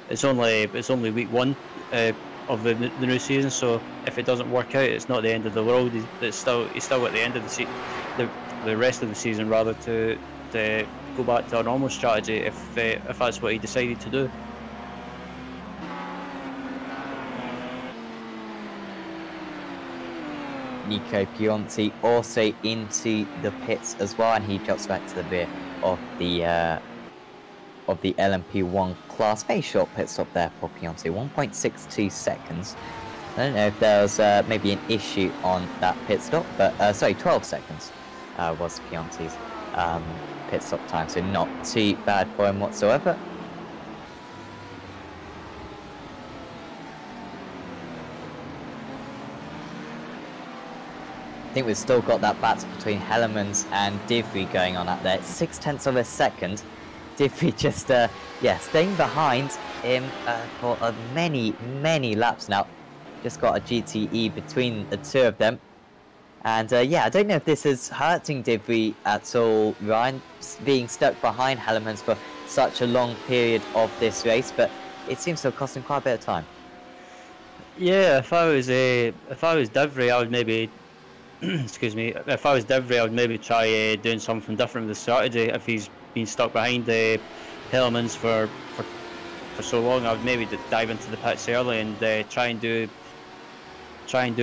it's only week 1 of the new season, so if it doesn't work out, it's not the end of the world. He's still at the end of the rest of the season rather to go back to a normal strategy if that's what he decided to do. Nico Pionti also into the pits as well, and he drops back to the rear of the LMP1 class. Very short pit stop there for Pionti, 1.62 seconds. I don't know if there was maybe an issue on that pit stop, but sorry, 12 seconds was Pionti's pit stop time, so not too bad for him whatsoever. I think we've still got that battle between Hellemans and Divry going on up there. It's 0.6 of a second. Divry just, staying behind him for many laps now. Just got a GTE between the two of them. And I don't know if this is hurting Divry at all, Ryan, being stuck behind Hellemans for such a long period of this race, but it seems to have cost him quite a bit of time. Yeah, if I was Divry, I would maybe. Excuse me. If I was Divry, I would maybe try doing something different with the strategy. If he's been stuck behind the Hellemans for so long, I would maybe dive into the pits early and try and do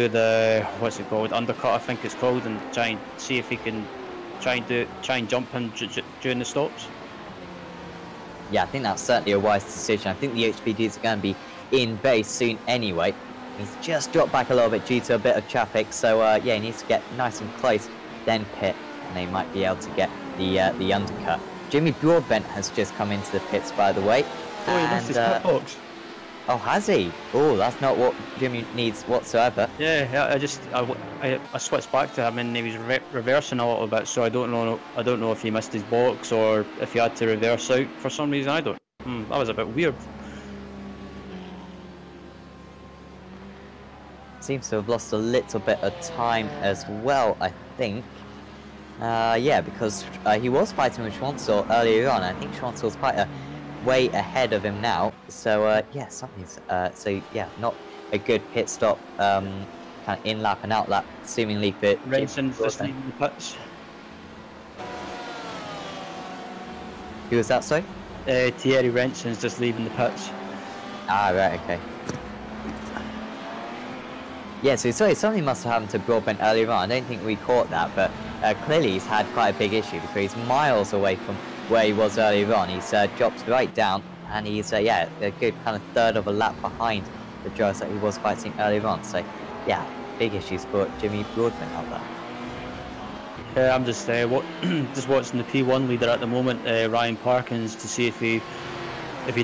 the what's it called, undercut, I think it's called, and try and see if he can try and jump him during the stops. Yeah, I think that's certainly a wise decision. I think the HPDs are going to be in base soon anyway. He's just dropped back a little bit due to a bit of traffic, so he needs to get nice and close, then pit, and they might be able to get the undercut. Jimmy Broadbent has just come into the pits, by the way. Oh, he lost his pit box. Oh, has he? Oh, that's not what Jimmy needs whatsoever. Yeah, I switched back to him and he was reversing a little bit, so I don't know if he missed his box or if he had to reverse out for some reason. That was a bit weird. Seems to have lost a little bit of time as well, I think. Because he was fighting with Schwanzell earlier on. I think Schwanzell's quite a way ahead of him now. So something's not a good pit stop. Kind of in lap and out lap, seemingly for Renson's just leaving the pits. Who was that, sorry? Thierry Renson's just leaving the pits. Ah, right, okay. Yeah, so sorry, something must have happened to Broadbent earlier on. I don't think we caught that, but clearly he's had quite a big issue because he's miles away from where he was earlier on. He's dropped right down, and he's a good kind of third of a lap behind the drivers that he was fighting earlier on. So yeah, big issues for Jimmy Broadbent out there. Yeah, I'm just just watching the P1 leader at the moment, Ryan Parkins, to see if he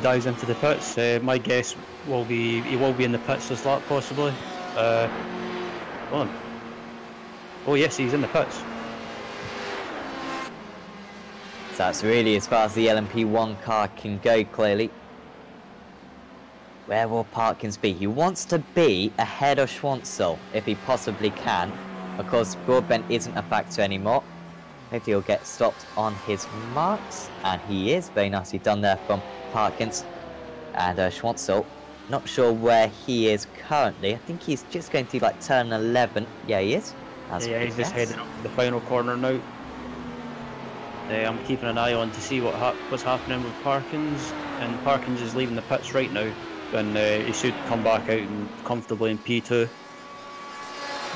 dives into the pits. My guess will be he will be in the pits this lap possibly. Oh yes, he's in the pits. So that's really as far as the LMP1 car can go, clearly. Where will Parkins be? He wants to be ahead of Schwanzell if he possibly can. Of course, Broadbent isn't a factor anymore. Hopefully he'll get stopped on his marks, and he is. Very nicely done there from Parkins. And Schwartzel, not sure where he is currently. I think he's just going to like turn 11. Yeah, he is. Yeah, he's just heading up the final corner now. I'm keeping an eye on to see what's happening with Parkins, and Parkins is leaving the pits right now, and he should come back out and comfortably in P2.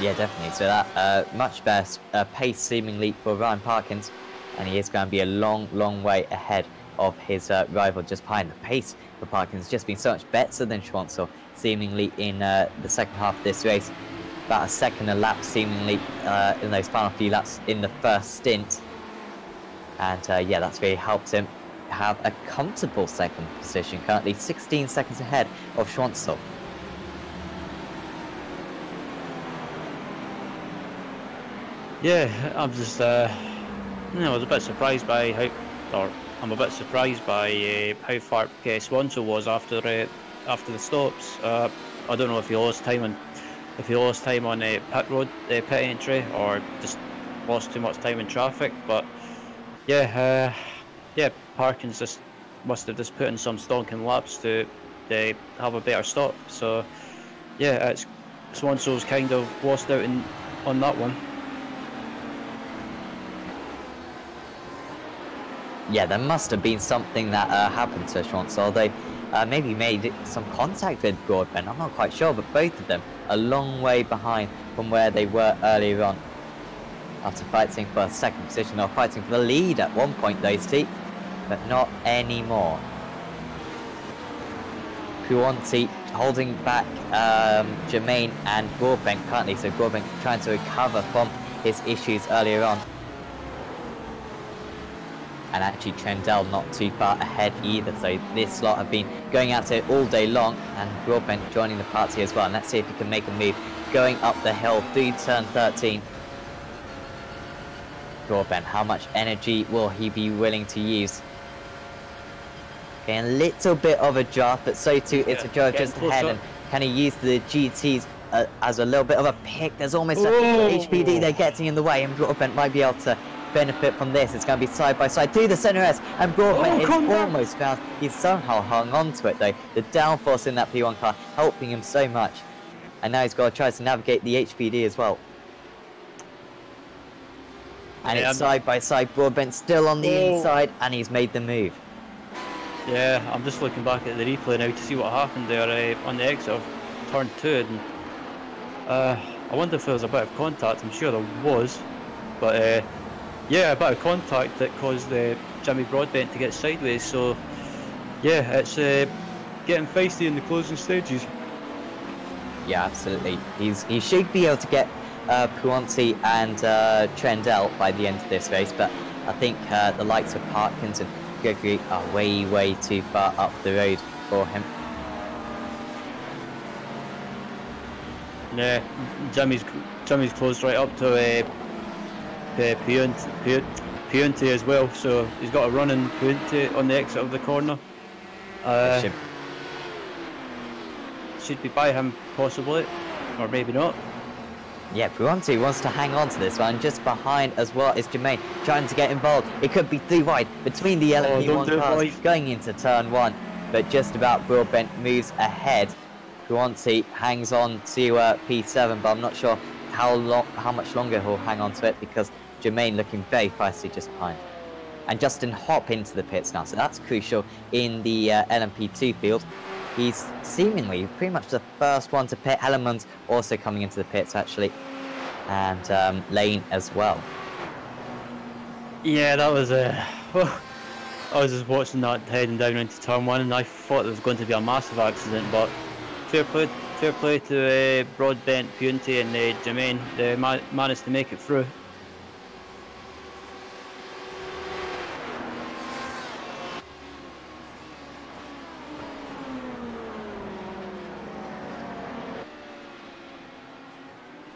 Yeah, definitely. So that much better pace seemingly for Ryan Parkins, and he is going to be a long way ahead of his rival just behind. The pace for Parkins has just been so much better than Schwartzel, seemingly in the second half of this race. About a second a lap seemingly in those final few laps in the first stint. And yeah, that's really helped him have a comfortable second position, currently 16 seconds ahead of Schwartzel. Yeah, I'm just, I was a bit surprised by how far Schwartzel was after the stops. I don't know if he lost time on pit road, pit entry, or just lost too much time in traffic. But yeah, Parkins just must have just put in some stonking laps to have a better stop. So yeah, Schwartzel's kind of lost out on that one. Yeah, there must have been something that happened to Schwartzel. They maybe made some contact with Broadbent. I'm not quite sure, but both of them a long way behind from where they were earlier on. After fighting for second position, or fighting for the lead at one point, those two, but not anymore. Kuonti holding back Jermaine and Broadbent currently, so Broadbent trying to recover from his issues earlier on. And actually Trendell not too far ahead either, so this lot have been going at it all day long, and Broadbent joining the party as well. And let's see if he can make a move going up the hill through turn 13. Broadbent, how much energy will he be willing to use? Getting a little bit of a draft, but so too it's a draft just ahead. And can he use the GTs as a little bit of a pick? There's almost a HPD they're getting in the way, and Broadbent might be able to benefit from this. It's going to be side by side through the centre S, and Broadbent is almost found. He's somehow hung on to it though. The downforce in that P1 car helping him so much, and now he's got to try to navigate the HPD as well. And it's side by side. Broadbent still on the inside, and he's made the move. Yeah, I'm just looking back at the replay now to see what happened there on the exit of turn 2, and I wonder if there was a bit of contact. I'm sure there was, but yeah, a bit of contact that caused Jimmy Broadbent to get sideways. So yeah, it's getting feisty in the closing stages. Yeah, absolutely. He should be able to get Puanti and Trendell by the end of this race, but I think the likes of Parkins and Gregory are way too far up the road for him. Yeah, Jimmy's closed right up to Puente as well, so he's got a run in Puente on the exit of the corner. Should be by him possibly, or maybe not. Yeah, Puanti wants to hang on to this one. Just behind as well is Jermaine trying to get involved. It could be too wide between the LMP1 cars going into turn 1, but just about Broadbent moves ahead. Puanti hangs on to P7, but I'm not sure how much longer he'll hang on to it, because Jermaine looking very feisty just behind. And Justin Hop into the pits now, so that's crucial in the LMP2 field. He's seemingly pretty much the first one to pit. Hellerman's also coming into the pits actually, and Lane as well. Yeah, that was I was just watching that heading down into turn 1, and I thought there was going to be a massive accident, but fair play to Broadbent, Puente and Jermaine. They managed to make it through.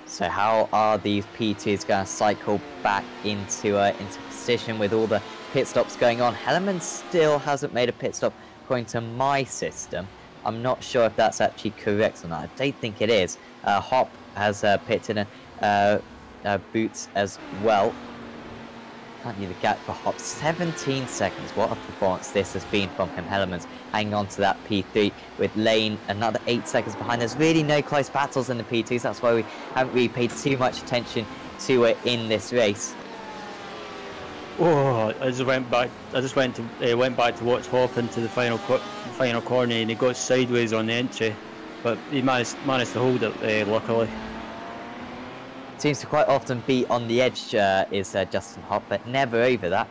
So how are these P2s going to cycle back into position with all the pit stops going on? Hellerman still hasn't made a pit stop according to my system. I'm not sure if that's actually correct or not. I don't think it is. Hop has pitted in Boots as well. Currently the gap for Hop, 17 seconds. What a performance this has been from him. Hellemans hanging on to that P3 with Lane another 8 seconds behind. There's really no close battles in the P2s. That's why we haven't really paid too much attention to it in this race. Oh, I just went back to watch Hop into the final corner, and he got sideways on the entry, but he managed to hold it luckily. Seems to quite often be on the edge is Justin Hop, but never over that.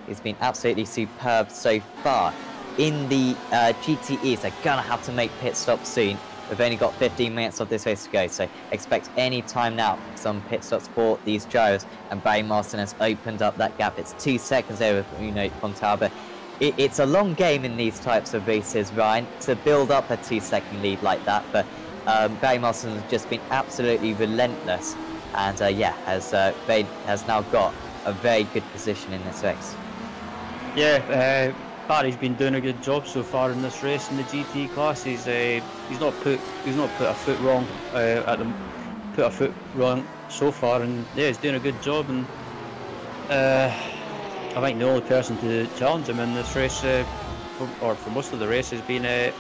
He's been absolutely superb so far. In the GTEs, they're gonna have to make pit stops soon. We've only got 15 minutes of this race to go, so expect any time now some pit stops for these drivers. And Barry Marston has opened up that gap. It's 2 seconds over, Fontalba. It's a long game in these types of races, Ryan, to build up a 2-second lead like that, but Barry Marston has just been absolutely relentless, and has now got a very good position in this race. Yeah, Barry's been doing a good job so far in this race in the GT class. He's not put a foot wrong so far, and yeah, he's doing a good job. And I think the only person to challenge him in this race, for most of the race, has been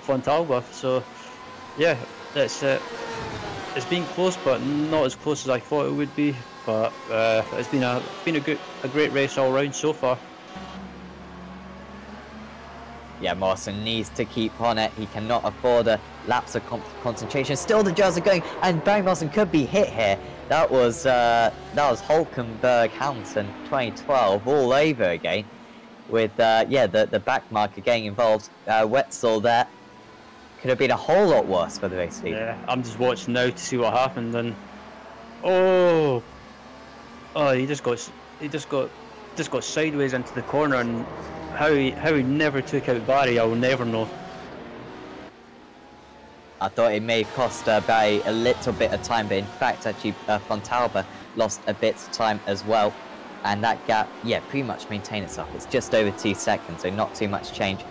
Fontalba. So yeah, it's been close, but not as close as I thought it would be. But it's been a great race all round so far. Yeah, Marston needs to keep on it. He cannot afford a lapse of concentration. Still the Gels are going, and Barry Marston could be hit here. That was Hulkenberg Hamilton 2012 all over again, with the back marker getting involved. Wetzel there. Could have been a whole lot worse for the race lead. Yeah, I'm just watching now to see what happened, and he just got sideways into the corner, and how he never took out Barry, I will never know. I thought it may have cost Barry a little bit of time, but in fact, actually, Fontalba lost a bit of time as well, and that gap, yeah, pretty much maintained itself. It's just over 2 seconds, so not too much change.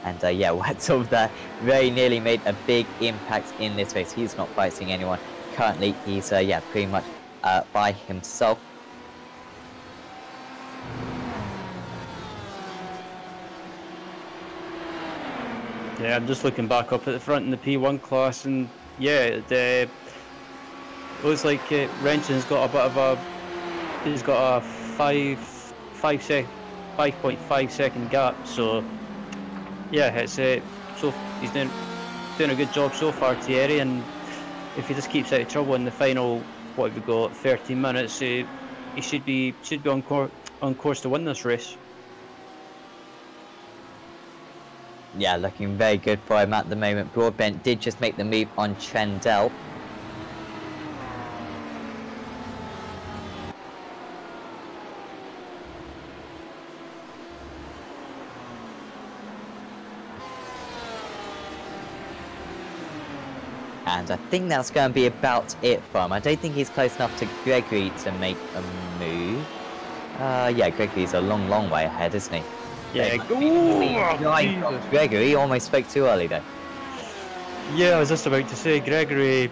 And yeah, Wetzel there very nearly made a big impact in this race. He's not fighting anyone. Currently, he's pretty much by himself. Yeah, I'm just looking back up at the front in the P1 class, and yeah, it looks like Renson's got a bit of a, he's got a 5.5 second gap. So yeah, it's so he's doing a good job so far, Thierry, and if he just keeps out of trouble in the final, what have we got, 13 minutes, he should be on course to win this race. Yeah, looking very good for him at the moment. Broadbent did just make the move on Trendell. And I think that's going to be about it for him. I don't think he's close enough to Gregory to make a move. Yeah, Gregory's a long way ahead, isn't he? Yeah, Gregory almost spoke too early though. Yeah, I was just about to say, Gregory,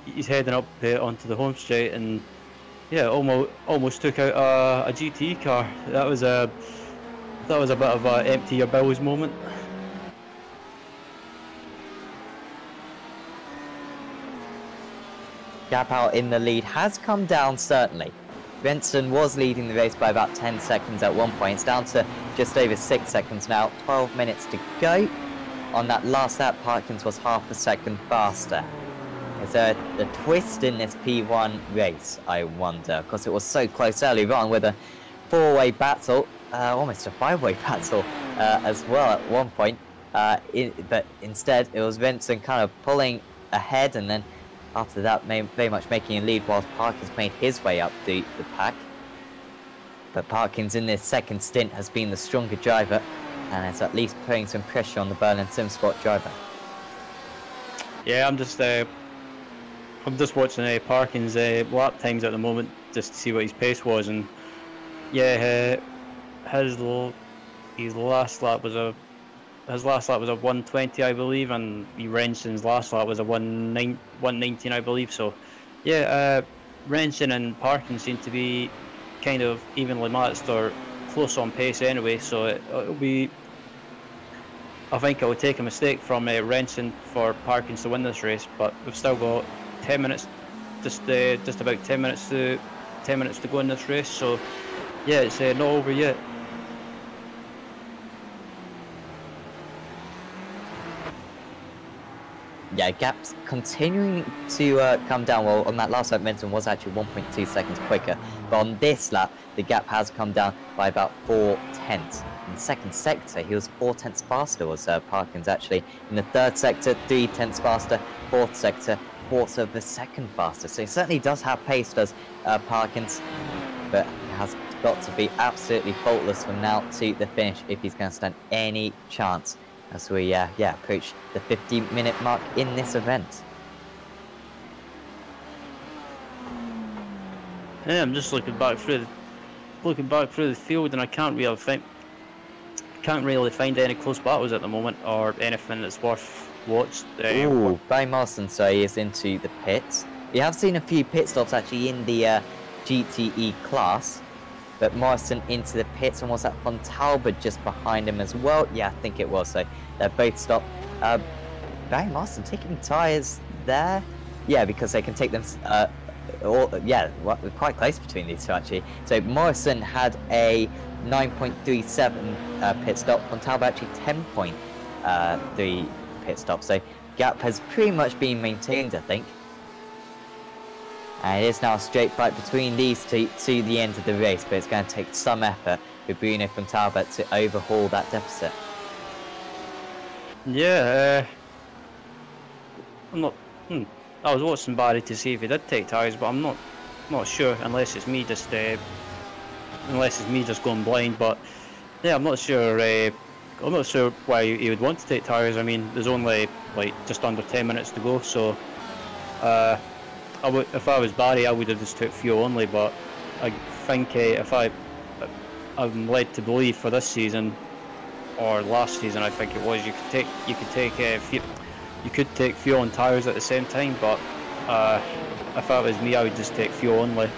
he's heading up onto the home straight, and yeah, almost took out a GT car. That was a bit of a empty your bells moment. Gap out in the lead has come down certainly. Renson was leading the race by about 10 seconds at one point. It's down to just over 6 seconds now. 12 minutes to go. On that last lap, Parkins was half a second faster. Is there a twist in this P1 race, I wonder? Because it was so close earlier on with a 4-way battle, almost a 5-way battle as well at one point. But instead, it was Renson kind of pulling ahead, and then after that, very much making a lead whilst Parkins made his way up the pack. But Parkins in this second stint has been the stronger driver, and is at least putting some pressure on the Berlin Sim Sport driver. Yeah, I'm just watching Parkins' lap times at the moment just to see what his pace was, and yeah, his last lap was a 120, I believe, and Renson's last lap was a 119, I believe. So yeah, Renson and Parkins seem to be kind of evenly matched or close on pace anyway, so it'll be. I think it will take a mistake from Renson for Parkins to win this race, but we've still got 10 minutes, just about 10 minutes to go in this race. So yeah, it's not over yet. Yeah, gaps continuing to come down. Well, on that lap, Menton was actually 1.2 seconds quicker, but on this lap, the gap has come down by about 4/10. In the second sector, he was 4/10 faster, was Parkins actually. In the third sector, 3/10 faster. Fourth sector, quarter of a second faster. So he certainly does have pace, does Parkins, but he has got to be absolutely faultless from now to the finish if he's going to stand any chance as we approach the 50-minute mark in this event. Yeah, I'm just looking back through the field, and I can't really find any close battles at the moment or anything that's worth watched. Barry Marston, so he is into the pits. We have seen a few pit stops actually in the GTE class, but Morrison into the pits, and was that Von Talbot just behind him as well? Yeah, I think it was. So they're both stopped. Barry Marston taking tyres there. Yeah, because they can take them. Quite close between these two actually. So Morrison had a 9.37 pit stop. Von Talbot actually 10.3 pit stop. So gap has pretty much been maintained, I think. And it is now a straight fight between these two to the end of the race, but it's going to take some effort for Bruno Von Talbot to overhaul that deficit. Yeah, I'm not. I was watching Barry to see if he did take tyres, but I'm not sure unless it's me just going blind. But yeah, I'm not sure. I'm not sure why he would want to take tyres. I mean, there's only like just under 10 minutes to go, so. If I was Barry, I would have just took fuel only. But I think I'm led to believe for this season or last season, I think it was, you could take fuel and tyres at the same time. But if that was me, I would just take fuel only.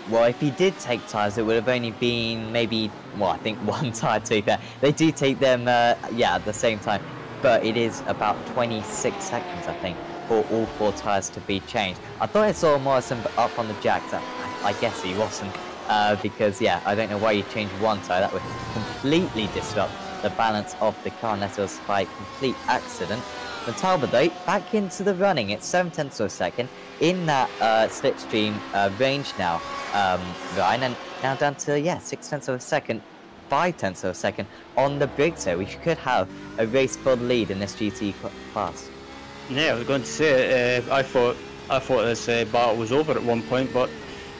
Well, if he did take tyres, it would have only been maybe, well, I think one tyre to be fair. They do take them, at the same time, but it is about 26 seconds, I think, for all 4 tyres to be changed. I thought I saw Morrison up on the jacks. I guess he wasn't, because I don't know why you changed one tyre. That would completely disrupt the balance of the car unless it was by complete accident. The Talbot though, back into the running. It's 0.7 of a second in that slipstream range now, Ryan, and now down to 0.6 of a second, 0.5 of a second on the Briggs. So we could have a race for the lead in this GT class. Yeah, I was going to say, I thought this battle was over at one point, but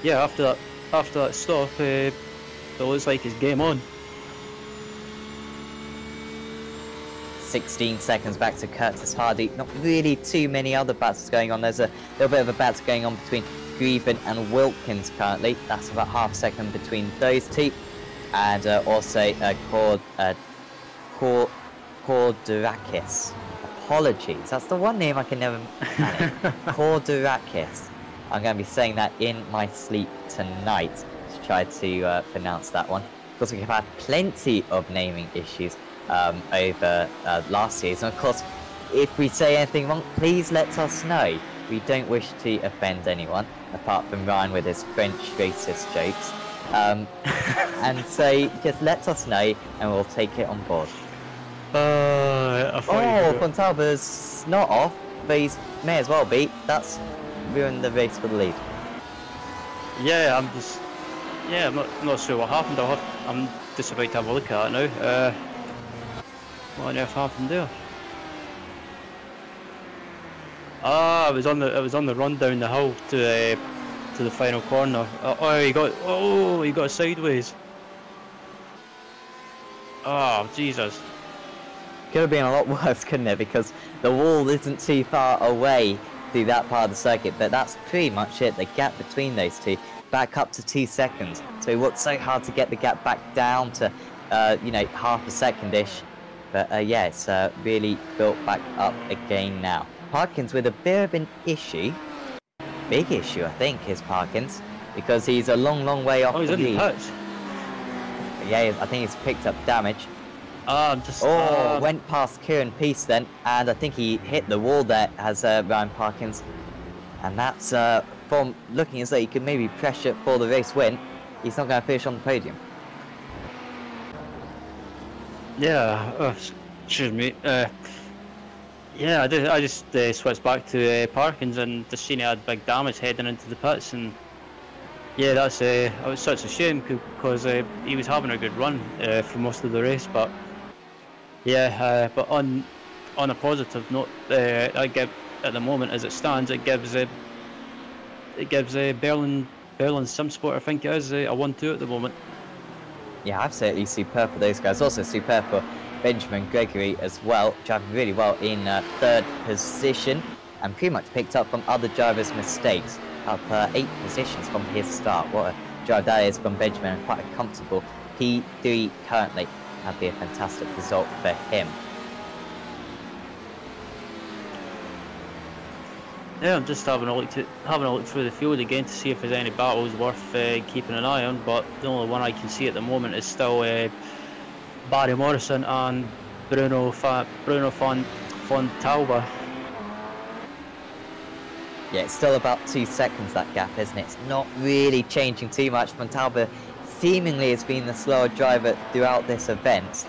yeah, after that stop, it looks like it's game on. 16 seconds back to Curtis Hardy. Not really too many other battles going on. There's a little bit of a battle going on between Greben and Wilkins currently. That's about half a second between those two, and also Kordurakis. Apologies, that's the one name I can never manage. Kordurakis. I'm going to be saying that in my sleep tonight to try to pronounce that one. Of course, we have had plenty of naming issues over last season. Of course, if we say anything wrong, please let us know. We don't wish to offend anyone, apart from Ryan with his French racist jokes. And so just let us know and we'll take it on board. Von Talbot's not off, but he may as well be. That's ruined the race for the lead. Yeah, I'm not sure what happened. I'm just about to have a look at it now. What on earth happened there? It was on the run down the hill to the final corner. He got sideways. Oh Jesus. Could have been a lot worse, couldn't it? Because the wall isn't too far away through that part of the circuit, but that's pretty much it. The gap between those two back up to 2 seconds. So it worked so hard to get the gap back down to half a second-ish. But it's really built back up again now. Parkins with a bit of an issue. Big issue, I think, is Parkins. because he's a long way off Oh, he's the in the lead. pits. Yeah, I think he's picked up damage. Just Went past Kieran Peace then, and I think he hit the wall there as Ryan Parkins. And that's from looking as though he could maybe pressure for the race win. He's not going to finish on the podium. yeah. Excuse me. Yeah, I just switched back to Parkins and just seen he had big damage heading into the pits, and yeah, that's it was such a shame because he was having a good run for most of the race, but yeah, but on a positive note, I give at the moment as it stands, it gives Berlin Simsport, I think it is, a 1-2 at the moment. Yeah, absolutely superb for those guys. Also superb for Benjamin Gregory as well, driving really well in 3rd position, and pretty much picked up from other drivers' mistakes, up 8 positions from his start. What a drive that is from Benjamin, and quite a comfortable P3 currently. That'd be a fantastic result for him. Yeah, I'm just having a look through the field again to see if there's any battles worth keeping an eye on. But the only one I can see at the moment is still Barry Morrison and Bruno Fontalba. Yeah, it's still about 2 seconds, that gap, isn't it? It's not really changing too much. Fontalba seemingly has been the slower driver throughout this event,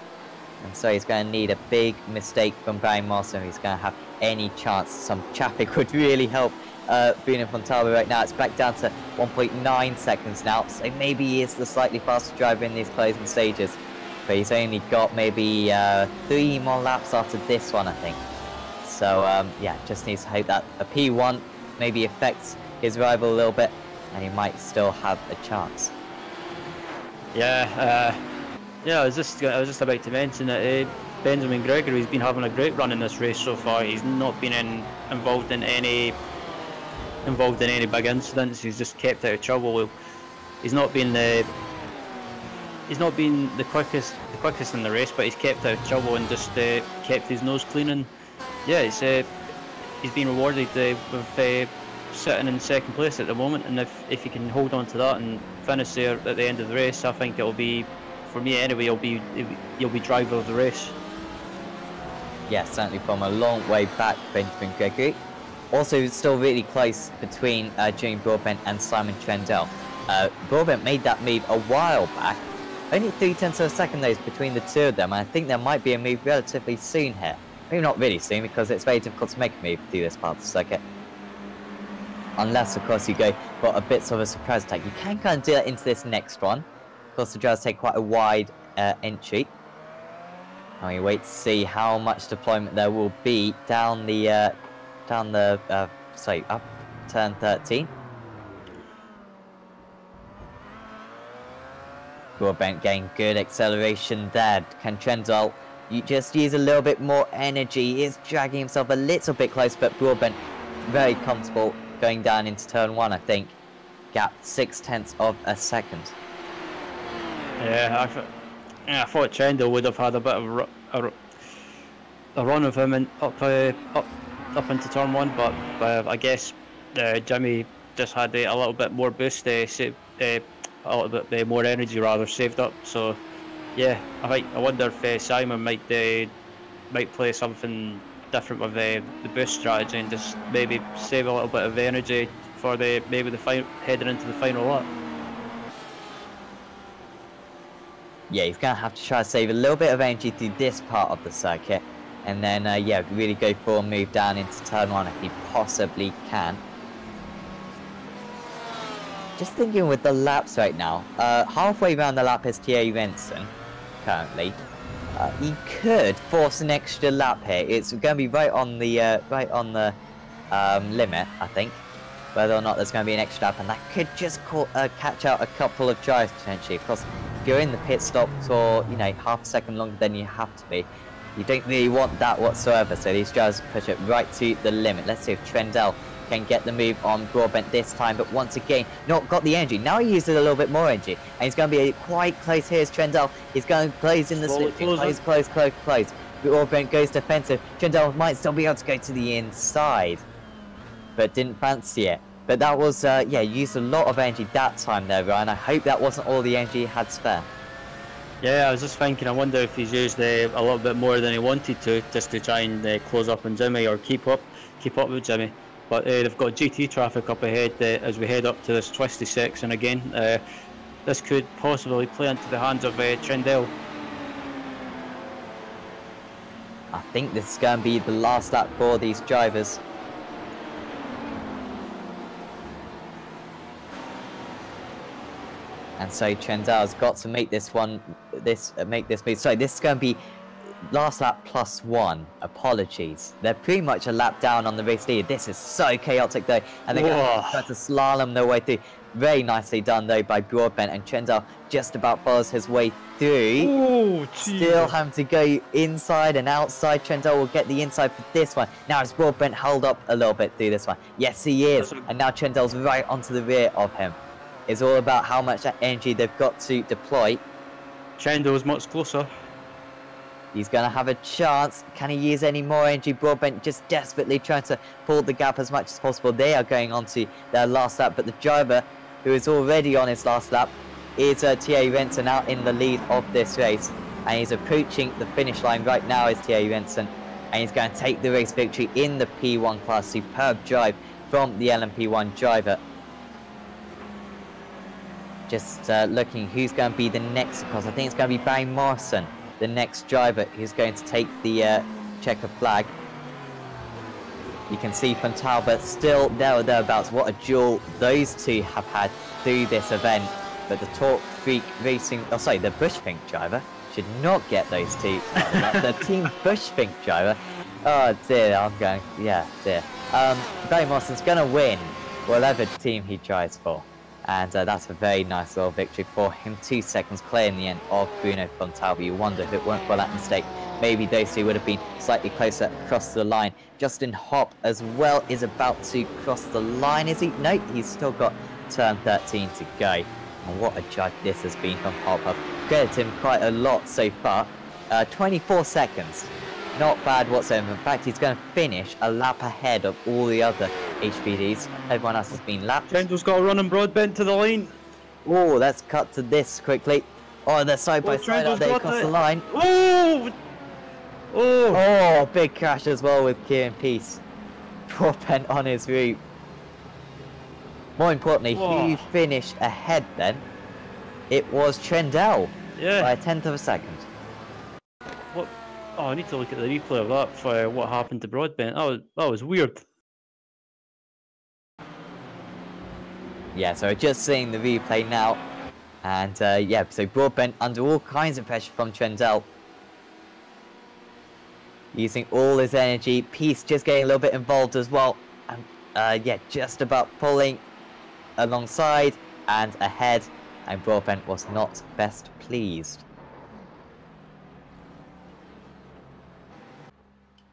and so he's going to need a big mistake from Barry Morrison if he's going to have any chance. Some traffic would really help Bruno Fontalba right now. It's back down to 1.9 seconds now, so maybe he is the slightly faster driver in these closing stages, but he's only got maybe 3 more laps after this one, I think. So yeah, just needs to hope that a P1 maybe affects his rival a little bit, and he might still have a chance. Yeah, I was just about to mention that Benjamin Gregory's been having a great run in this race so far. He's not been involved in any big incidents. He's just kept out of trouble. He's not been the quickest in the race, but he's kept out of trouble and just kept his nose clean. And yeah, he's been rewarded with sitting in 2nd place at the moment. And if he can hold on to that and finish there at the end of the race, I think it'll be, for me anyway, he'll be driver of the race. Yeah, certainly from a long way back, Benjamin Gregory. Also, still really close between Jamie Broadbent and Simon Trendell. Broadbent made that move a while back. Only 0.3 of a second though between the two of them, and I think there might be a move relatively soon here. Maybe not really soon, because it's very difficult to make a move through this part of the circuit. Unless, of course, you go for a bit of a surprise attack. You can kind of do that into this next one. Of course, the drivers take quite a wide entry. And we wait to see how much deployment there will be down the up turn 13. Broadbent getting good acceleration there. Can Trendall you just use a little bit more energy? He is dragging himself a little bit close, but Broadbent very comfortable going down into turn 1, I think. Gap 0.6 of a second. Yeah, I thought Trendall would have had a bit of a run of him up into turn 1, but I guess Jimmy just had a little bit more boost, a little bit more energy rather saved up. So yeah, I wonder if Simon might play something different with the boost strategy and just maybe save a little bit of energy for heading into the final lap. Yeah, he's going to have to try to save a little bit of energy through this part of the circuit, and then yeah, really go for a move down into turn 1 if he possibly can. Just thinking with the laps right now, halfway around the lap is Thierry Renson currently. He could force an extra lap here. It's going to be right on the limit, I think, whether or not there's going to be an extra lap, and that could just catch out a couple of drives potentially. Of course, if you're in the pit stop for half a second longer than you have to be, you don't really want that whatsoever. So these drivers push it right to the limit. Let's see if Trendell can get the move on Broadbent this time, but once again, not got the energy. Now he uses a little bit more energy, and he's going to be quite close here as Trendell. He's going to close in the slip. Close. Broadbent goes defensive. Trendell might still be able to go to the inside, but didn't fancy it. But that was, yeah, used a lot of energy that time there, Ryan. I hope that wasn't all the energy he had spare. Yeah, I was just thinking, I wonder if he's used a little bit more than he wanted to, just to try and close up on Jimmy or keep up with Jimmy. But they've got GT traffic up ahead as we head up to this twisty section again. This could possibly play into the hands of Trendell. I think this is going to be the last lap for these drivers. And so Trendell's got to make this one, make this move. Sorry, this is going to be last lap +1. Apologies. They're pretty much a lap down on the race lead. This is so chaotic though, and they're going to try to slalom their way through. Very nicely done though by Broadbent, and Trendell just about follows his way through. Oh, still having to go inside and outside. Trendell will get the inside for this one. Now is Broadbent held up a little bit through this one? Yes, he is. And now Trendell's right onto the rear of him. It's all about how much energy they've got to deploy. Trendell's much closer. He's going to have a chance. Can he use any more energy? Broadbent just desperately trying to pull the gap as much as possible. They are going on to their last lap, but the driver who is already on his last lap is Thierry Renson out in the lead of this race. And he's approaching the finish line right now is Thierry Renson. And he's going to take the race victory in the P1 class. Superb drive from the LMP1 driver. Just looking who's going to be the next across. I think it's going to be Barry Morrison, the next driver who's going to take the checker flag. You can see from Talbot still there or thereabouts. What a duel those two have had through this event. But the Torque Freak Racing, oh sorry, the Bushfink driver should not get those two. The Team Bushfink driver. Oh dear, I'm going, yeah, dear. Barry Morrison's going to win whatever team he drives for. And that's a very nice little victory for him. 2 seconds clear in the end of Bruno Fontalba. You wonder if it weren't for that mistake, maybe those two would have been slightly closer across the line. Justin Hopp as well is about to cross the line, is he? No, he's still got turn 13 to go. And what a drive this has been from Hopp. I've credited him quite a lot so far. 24 seconds. Not bad whatsoever. In fact, he's going to finish a lap ahead of all the other HPDs. Everyone else has been lapped. Trendell's got a running Broadbent to the line. Oh, let's cut to this quickly. Oh, they're side by side. Are they across the line? Oh! Oh, big crash as well with Kieran Peace. Broadbent on his route. More importantly, who finished ahead then? It was Trendell. Yeah. By a 1/10 of a second. What? Oh, I need to look at the replay of that for what happened to Broadbent. That was weird. Yeah, so just seeing the replay now. And yeah, so Broadbent under all kinds of pressure from Trendell. Using all his energy. Peace just getting a little bit involved as well. And yeah, just about pulling alongside and ahead. And Broadbent was not best pleased.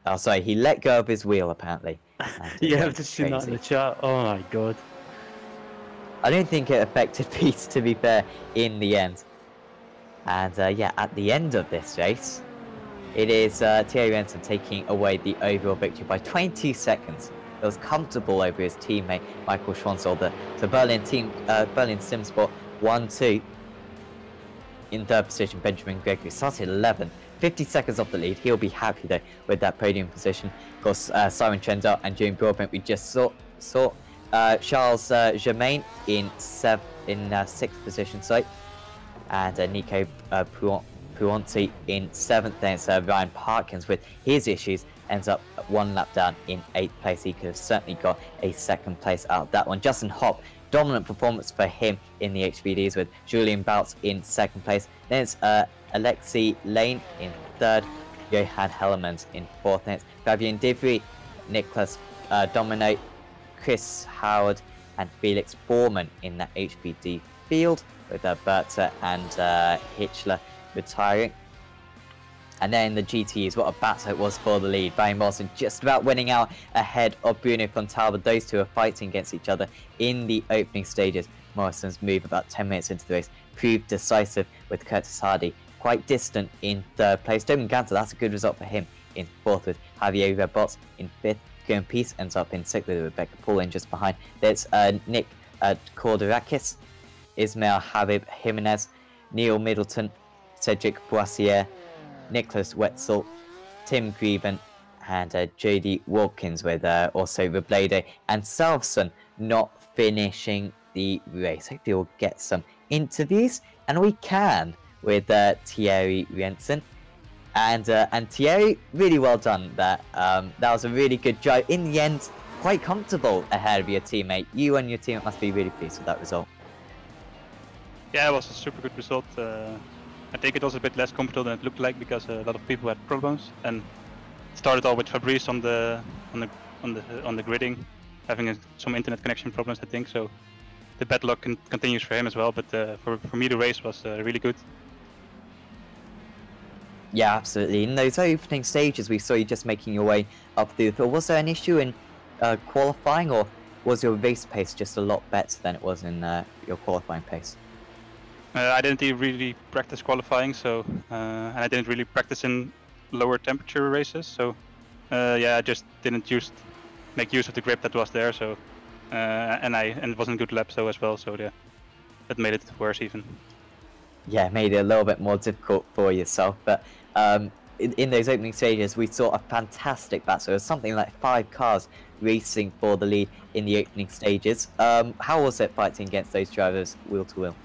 Oh, sorry, he let go of his wheel, apparently. Yeah, I've just seen that in the chat. Oh my god. I don't think it affected Peace, to be fair, in the end. And yeah, at the end of this race, it is Thierry Renson taking away the overall victory by 20 seconds. It was comfortable over his teammate, Michael Schwanzold. The Berlin Simsport 1-2. In third position, Benjamin Gregory started 11. 50 seconds off the lead. He'll be happy though with that podium position. Of course, Simon Trendell and June Broadbent we just saw. Charles Germain in 6th position, sorry. And Nico Puonti in 7th. Then it's Ryan Parkins with his issues. Ends up 1 lap down in 8th place. He could have certainly got a 2nd place out of that one. Justin Hopp, dominant performance for him in the HBDs with Julian Bouts in 2nd place. Then it's Alexi Lane in 3rd, Johan Hellemans in 4th. Then it's Fabien Divry, Nicholas Domino, Chris Howard and Felix Borman in that HBD field with Berta and Hitchler retiring. And then the GTEs, what a battle it was for the lead. Barry Morrison just about winning out ahead of Bruno Fontalba. Those two are fighting against each other in the opening stages. Morrison's move about 10 minutes into the race proved decisive with Curtis Hardy quite distant in 3rd place. Domin Ganter, that's a good result for him in 4th with Javier Rebots in 5th. Kieran Peace ends up in 6th with Rebecca Paulin just behind. There's Nick Corderakis, Ismail Habib Jimenez, Neil Middleton, Cedric Boissier, Nicholas Wetzel, Tim Greben, and Jodie Watkins with also Robledo and Salveson not finishing the race. Hopefully we'll get some interviews, and we can, with Thierry Rensen. And Thierry, really well done there. That was a really good drive. In the end, quite comfortable ahead of your teammate. You and your teammate must be really pleased with that result. Yeah, it was a super good result. I think it was a bit less comfortable than it looked like because a lot of people had problems, and it started all with Fabrice on the gridding, having some internet connection problems, I think. So the bad luck continues for him as well. But for me, the race was really good. Yeah, absolutely. In those opening stages, we saw you just making your way up through the field. Was there an issue in qualifying, or was your race pace just a lot better than it was in your qualifying pace? I didn't really practice qualifying, so and I didn't really practice in lower temperature races. So yeah, I just didn't make use of the grip that was there. So and it wasn't a good lap so as well. So yeah, that made it worse even. Yeah, made it a little bit more difficult for yourself, but in those opening stages we saw a fantastic battle. It was something like 5 cars racing for the lead in the opening stages. How was it fighting against those drivers wheel to wheel?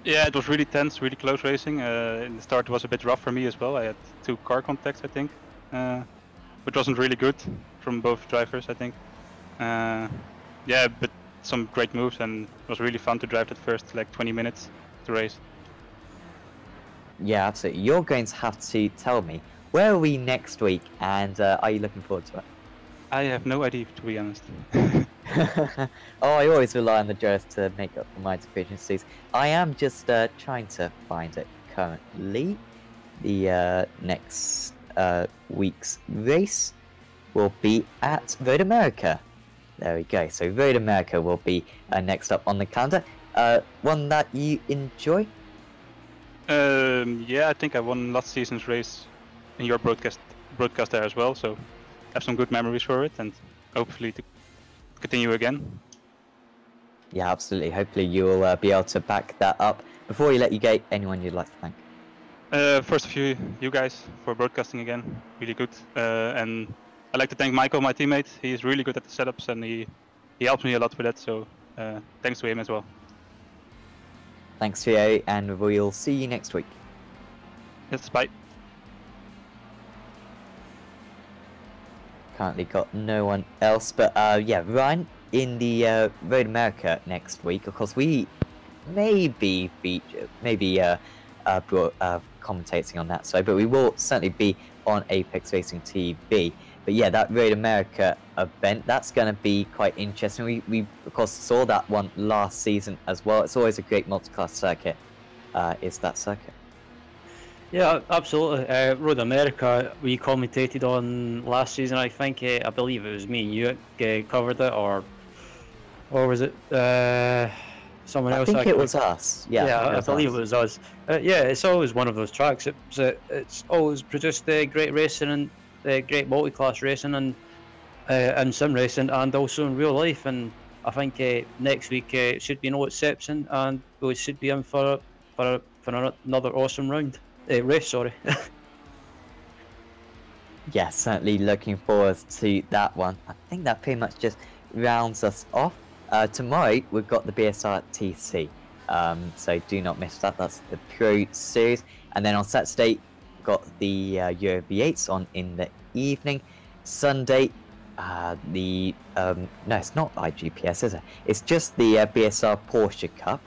Yeah, it was really tense, really close racing. In the start it was a bit rough for me as well. I had 2 car contacts, I think, which wasn't really good from both drivers, I think. Yeah, but some great moves, and it was really fun to drive that first like 20 minutes to race. Yeah, absolutely. You're going to have to tell me, where are we next week, and are you looking forward to it? I have no idea, to be honest. Oh, I always rely on the drivers to make up for my deficiencies. I am just trying to find it currently. The next week's race will be at Road America. There we go. So Road America will be next up on the calendar. One that you enjoy? Yeah, I think I won last season's race in your broadcast there as well, so I have some good memories for it, and hopefully to continue again. Yeah, absolutely. Hopefully you will be able to back that up. Before you let you go, anyone you'd like to thank? First of you guys for broadcasting again, really good. And I'd like to thank Michael, my teammate. He is really good at the setups, and he helps me a lot with that, so thanks to him as well. Thanks, Theo, and we'll see you next week. Yes, bye. Currently got no one else, but yeah, Ryan, in the Road America next week, of course, we may be commentating on that side, but we will certainly be on Apex Racing TV. But yeah, that Road America event, that's going to be quite interesting. We of course saw that one last season as well. It's always a great multi-class circuit, is that circuit. Yeah, absolutely. Road America, we commentated on last season, I think. I believe it was me and you covered it, or was it someone else? I think it was us. Yeah, I believe it was us. Yeah, it's always one of those tracks. It's always produced great racing and great multi-class racing and sim racing, and also in real life. And I think next week it should be no exception, and we should be in for another awesome race. Sorry. Yeah, certainly looking forward to that one. I think that pretty much just rounds us off. Tomorrow we've got the BSR TC, so do not miss that. That's the Pro Series, and then on Saturday got the Euro V8s on in the evening. Sunday, no, it's not IGPS, is it? It's just the BSR Porsche Cup.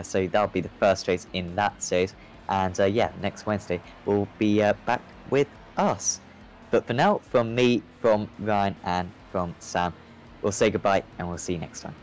So that'll be the first race in that series. And yeah, next Wednesday we'll be back with us. But for now, from me, from Ryan, and from Sam, we'll say goodbye, and we'll see you next time.